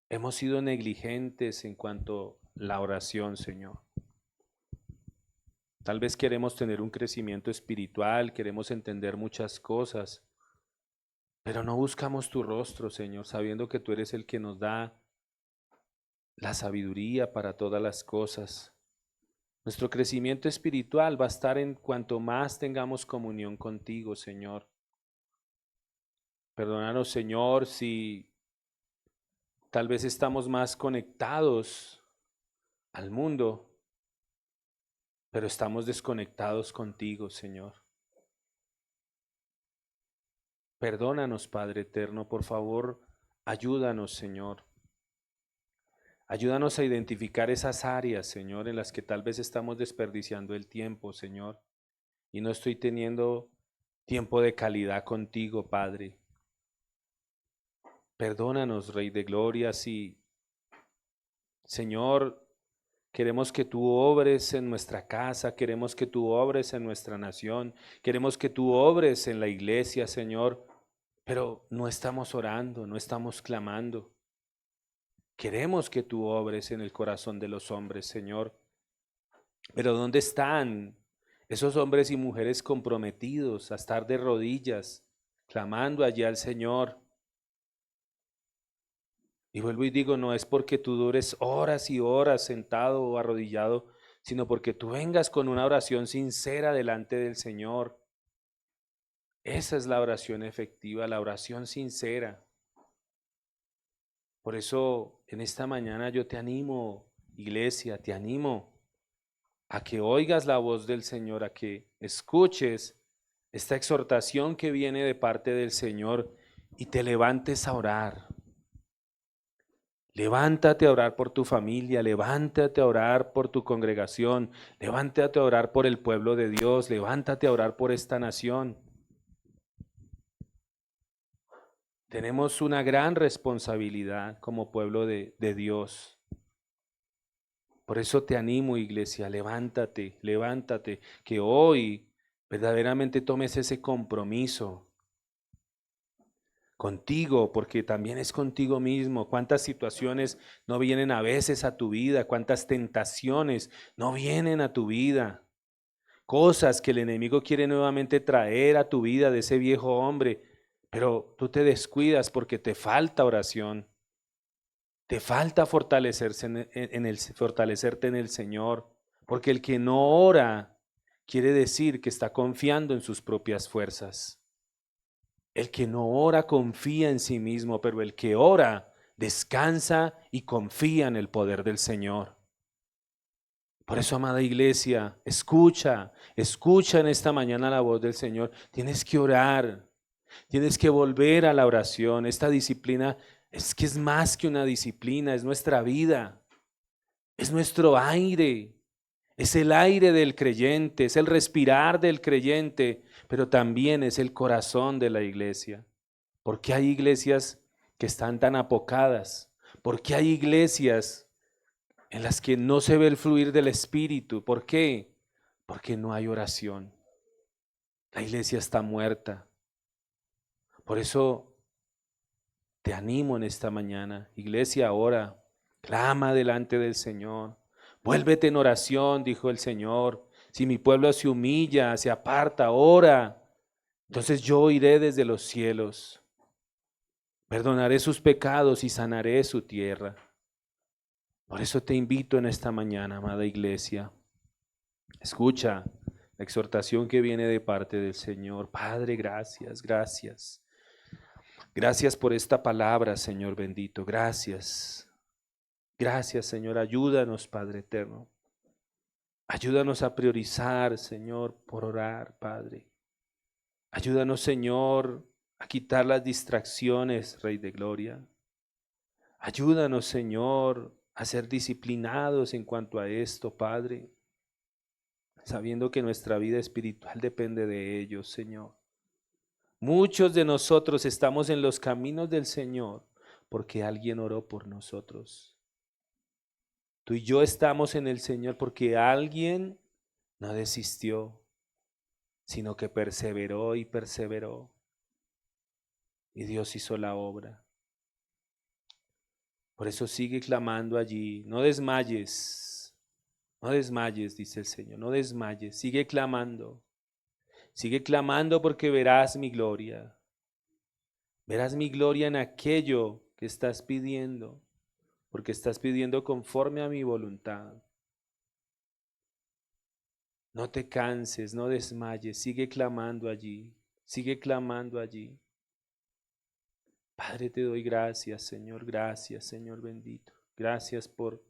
hemos sido negligentes en cuanto a la oración, Señor. Tal vez queremos tener un crecimiento espiritual, queremos entender muchas cosas, pero no buscamos tu rostro, Señor, sabiendo que tú eres el que nos da la sabiduría para todas las cosas. Nuestro crecimiento espiritual va a estar en cuanto más tengamos comunión contigo, Señor. Perdónanos, Señor, si tal vez estamos más conectados al mundo, pero estamos desconectados contigo, Señor. Perdónanos, Padre eterno, por favor, ayúdanos, Señor. Ayúdanos a identificar esas áreas, Señor, en las que tal vez estamos desperdiciando el tiempo, Señor, y no estoy teniendo tiempo de calidad contigo, Padre. Perdónanos, Rey de Gloria, si, Señor, queremos que tú obres en nuestra casa, queremos que tú obres en nuestra nación, queremos que tú obres en la iglesia, Señor, pero no estamos orando, no estamos clamando. Queremos que tú obres en el corazón de los hombres, Señor, pero ¿dónde están esos hombres y mujeres comprometidos a estar de rodillas, clamando allí al Señor? Y vuelvo y digo, no es porque tú dures horas y horas sentado o arrodillado, sino porque tú vengas con una oración sincera delante del Señor. Esa es la oración efectiva, la oración sincera. Por eso en esta mañana yo te animo, iglesia, te animo a que oigas la voz del Señor, a que escuches esta exhortación que viene de parte del Señor y te levantes a orar. Levántate a orar por tu familia, levántate a orar por tu congregación, levántate a orar por el pueblo de Dios, levántate a orar por esta nación. Tenemos una gran responsabilidad como pueblo de Dios. Por eso te animo, iglesia, levántate, levántate, que hoy verdaderamente tomes ese compromiso contigo, porque también es contigo mismo. Cuántas situaciones no vienen a veces a tu vida, cuántas tentaciones no vienen a tu vida, cosas que el enemigo quiere nuevamente traer a tu vida de ese viejo hombre, pero tú te descuidas porque te falta oración, te falta fortalecerse fortalecerte en el Señor, porque el que no ora quiere decir que está confiando en sus propias fuerzas. El que no ora confía en sí mismo, pero el que ora descansa y confía en el poder del Señor. Por eso, amada iglesia, escucha en esta mañana la voz del Señor. Tienes que orar, tienes que volver a la oración. Esta disciplina es que es más que una disciplina, es nuestra vida, es nuestro aire. Es el aire del creyente, es el respirar del creyente, pero también es el corazón de la iglesia. ¿Por qué hay iglesias que están tan apocadas? ¿Por qué hay iglesias en las que no se ve el fluir del Espíritu? ¿Por qué? Porque no hay oración. La iglesia está muerta. Por eso te animo en esta mañana. Iglesia, ora, clama delante del Señor. Vuélvete en oración, dijo el Señor. Si mi pueblo se humilla, se aparta, ora, entonces yo iré desde los cielos. Perdonaré sus pecados y sanaré su tierra. Por eso te invito en esta mañana, amada iglesia. Escucha la exhortación que viene de parte del Señor. Padre, gracias, gracias. Gracias por esta palabra, Señor bendito. Gracias. Gracias, Señor. Ayúdanos, Padre eterno. Ayúdanos a priorizar, Señor, por orar, Padre. Ayúdanos, Señor, a quitar las distracciones, Rey de Gloria. Ayúdanos, Señor, a ser disciplinados en cuanto a esto, Padre, sabiendo que nuestra vida espiritual depende de ello, Señor. Muchos de nosotros estamos en los caminos del Señor porque alguien oró por nosotros. Tú y yo estamos en el Señor porque alguien no desistió, sino que perseveró y perseveró. Y Dios hizo la obra. Por eso sigue clamando allí. No desmayes, dice el Señor, no desmayes. Sigue clamando porque verás mi gloria. Verás mi gloria en aquello que estás pidiendo. Porque estás pidiendo conforme a mi voluntad. No te canses, no desmayes, sigue clamando allí, sigue clamando allí. Padre, te doy gracias, Señor bendito. Gracias por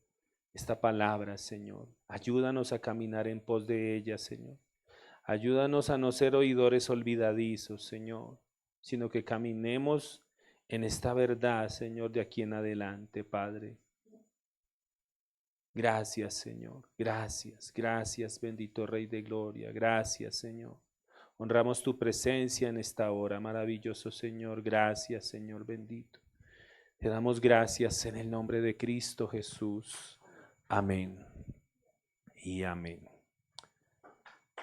esta palabra, Señor. Ayúdanos a caminar en pos de ella, Señor. Ayúdanos a no ser oidores olvidadizos, Señor, sino que caminemos en esta verdad, Señor, de aquí en adelante, Padre. Gracias, Señor. Gracias, bendito Rey de Gloria. Gracias, Señor. Honramos tu presencia en esta hora, maravilloso Señor. Gracias, Señor bendito. Te damos gracias en el nombre de Cristo Jesús. Amén y amén.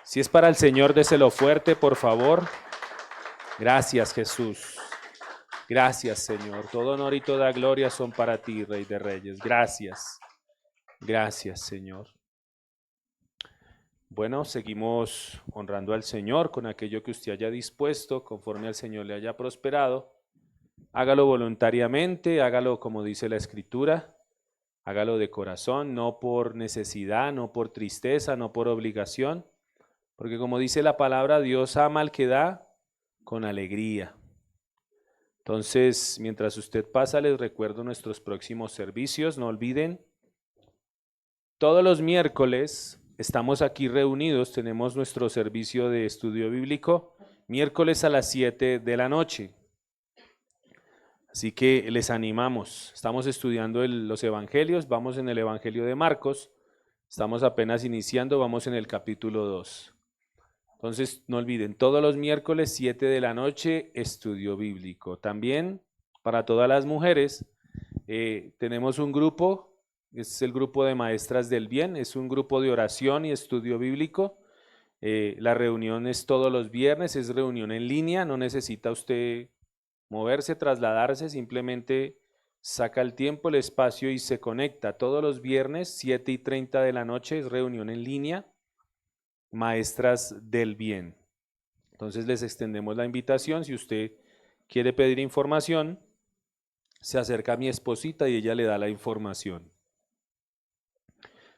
Si es para el Señor, déselo fuerte, por favor. Gracias, Jesús. Gracias, Señor. Todo honor y toda gloria son para ti, Rey de Reyes. Gracias. Gracias, Señor. Bueno, seguimos honrando al Señor con aquello que usted haya dispuesto, conforme al Señor le haya prosperado. Hágalo voluntariamente, hágalo como dice la Escritura, hágalo de corazón, no por necesidad, no por tristeza, no por obligación, porque como dice la palabra, Dios ama al que da con alegría. Entonces, mientras usted pasa, les recuerdo nuestros próximos servicios. No olviden, todos los miércoles estamos aquí reunidos, tenemos nuestro servicio de estudio bíblico, miércoles a las 7 de la noche. Así que les animamos, estamos estudiando los evangelios, vamos en el evangelio de Marcos, estamos apenas iniciando, vamos en el capítulo 2. Entonces no olviden, todos los miércoles 7 de la noche, estudio bíblico. También para todas las mujeres tenemos un grupo. Es el grupo de Maestras del Bien, es un grupo de oración y estudio bíblico. La reunión es todos los viernes, es reunión en línea, no necesita usted moverse, trasladarse, simplemente saca el tiempo, el espacio y se conecta. Todos los viernes, 7:30 de la noche, es reunión en línea, Maestras del Bien. Entonces les extendemos la invitación, si usted quiere pedir información, se acerca a mi esposita y ella le da la información.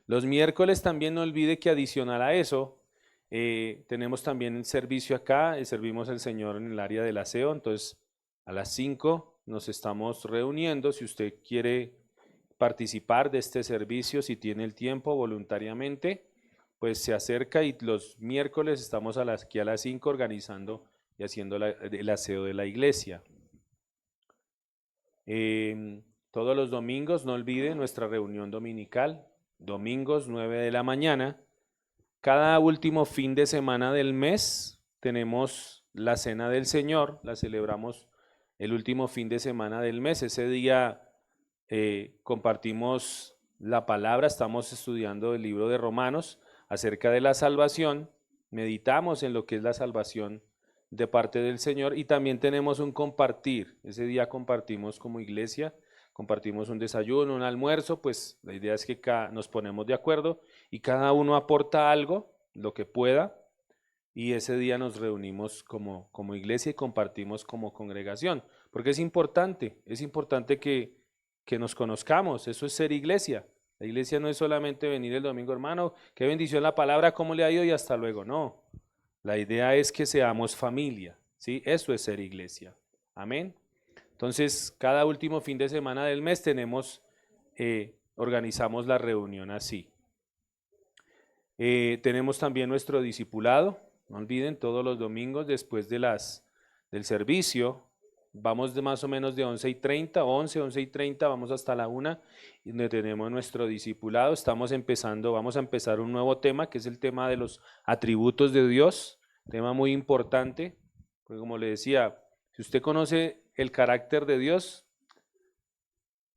Los miércoles también no olvide que adicional a eso, tenemos también el servicio acá, servimos al Señor en el área del aseo, entonces a las 5 nos estamos reuniendo. Si usted quiere participar de este servicio, si tiene el tiempo voluntariamente, pues se acerca y los miércoles estamos aquí a las 5 organizando y haciendo el aseo de la iglesia. Todos los domingos no olvide nuestra reunión dominical. Domingos 9 de la mañana. Cada último fin de semana del mes tenemos la Cena del Señor, la celebramos el último fin de semana del mes. Ese día compartimos la palabra, estamos estudiando el libro de Romanos acerca de la salvación, meditamos en lo que es la salvación de parte del Señor y también tenemos un compartir. Ese día compartimos como iglesia. Compartimos un desayuno, un almuerzo, pues la idea es que nos ponemos de acuerdo y cada uno aporta algo, lo que pueda, y ese día nos reunimos como iglesia y compartimos como congregación, porque es importante que nos conozcamos, eso es ser iglesia. La iglesia no es solamente venir el domingo, hermano, qué bendición la palabra, cómo le ha ido y hasta luego, no. La idea es que seamos familia, ¿sí? Eso es ser iglesia. Amén. Entonces, cada último fin de semana del mes organizamos la reunión así. Tenemos también nuestro discipulado, no olviden, todos los domingos después del servicio, vamos de más o menos de 11:30, 11:30, vamos hasta la 1, donde tenemos nuestro discipulado. Vamos a empezar un nuevo tema, que es el tema de los atributos de Dios, tema muy importante, porque como le decía, si usted conoce el carácter de Dios,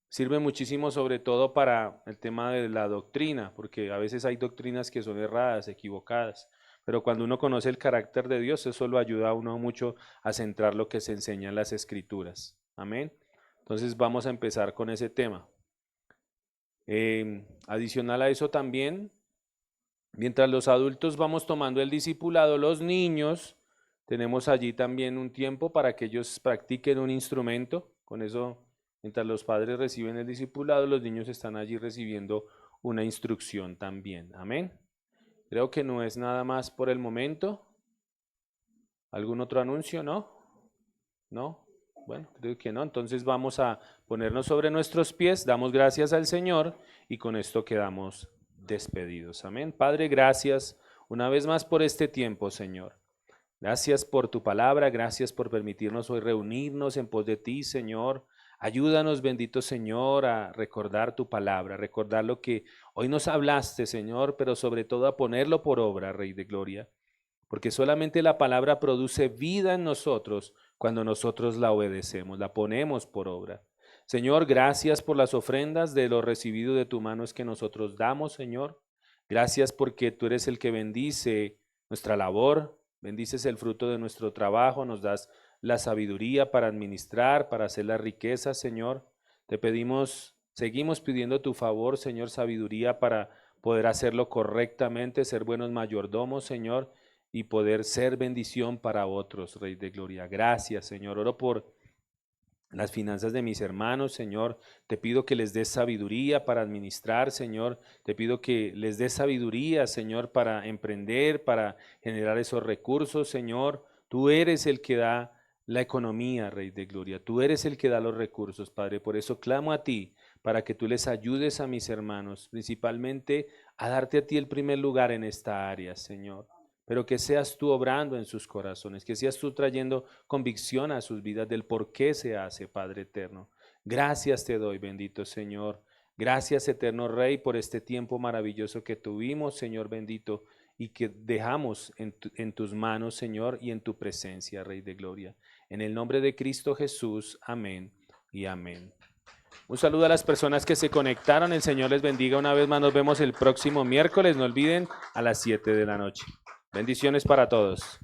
sirve muchísimo sobre todo para el tema de la doctrina, porque a veces hay doctrinas que son erradas, equivocadas, pero cuando uno conoce el carácter de Dios, eso lo ayuda a uno mucho a centrar lo que se enseña en las Escrituras. Amén. Entonces vamos a empezar con ese tema. Adicional a eso también, mientras los adultos vamos tomando el discipulado, los niños, tenemos allí también un tiempo para que ellos practiquen un instrumento. Con eso, mientras los padres reciben el discipulado, los niños están allí recibiendo una instrucción también. Amén. Creo que no es nada más por el momento. ¿Algún otro anuncio? ¿No? ¿No? Bueno, creo que no. Entonces vamos a ponernos sobre nuestros pies, damos gracias al Señor y con esto quedamos despedidos. Amén. Padre, gracias una vez más por este tiempo, Señor. Gracias por tu palabra, gracias por permitirnos hoy reunirnos en pos de ti, Señor. Ayúdanos, bendito Señor, a recordar tu palabra, a recordar lo que hoy nos hablaste, Señor, pero sobre todo a ponerlo por obra, Rey de Gloria. Porque solamente la palabra produce vida en nosotros cuando nosotros la obedecemos, la ponemos por obra. Señor, gracias por las ofrendas de lo recibido de tu mano es que nosotros damos, Señor. Gracias porque tú eres el que bendice nuestra labor, bendices el fruto de nuestro trabajo, nos das la sabiduría para administrar, para hacer las riquezas, Señor. Te pedimos, seguimos pidiendo tu favor, Señor, sabiduría para poder hacerlo correctamente, ser buenos mayordomos, Señor, y poder ser bendición para otros, Rey de Gloria. Gracias, Señor. Oro por las finanzas de mis hermanos, Señor. Te pido que les des sabiduría para administrar, Señor. Te pido que les des sabiduría, Señor, para emprender, para generar esos recursos, Señor. Tú eres el que da la economía, Rey de Gloria. Tú eres el que da los recursos, Padre. Por eso clamo a ti, para que tú les ayudes a mis hermanos, principalmente a darte a ti el primer lugar en esta área, Señor. Pero que seas tú obrando en sus corazones, que seas tú trayendo convicción a sus vidas del por qué se hace, Padre eterno. Gracias te doy, bendito Señor. Gracias, eterno Rey, por este tiempo maravilloso que tuvimos, Señor bendito, y que dejamos en tus manos, Señor, y en tu presencia, Rey de Gloria. En el nombre de Cristo Jesús, amén y amén. Un saludo a las personas que se conectaron. El Señor les bendiga una vez más. Nos vemos el próximo miércoles. No olviden, a las 7 de la noche. Bendiciones para todos.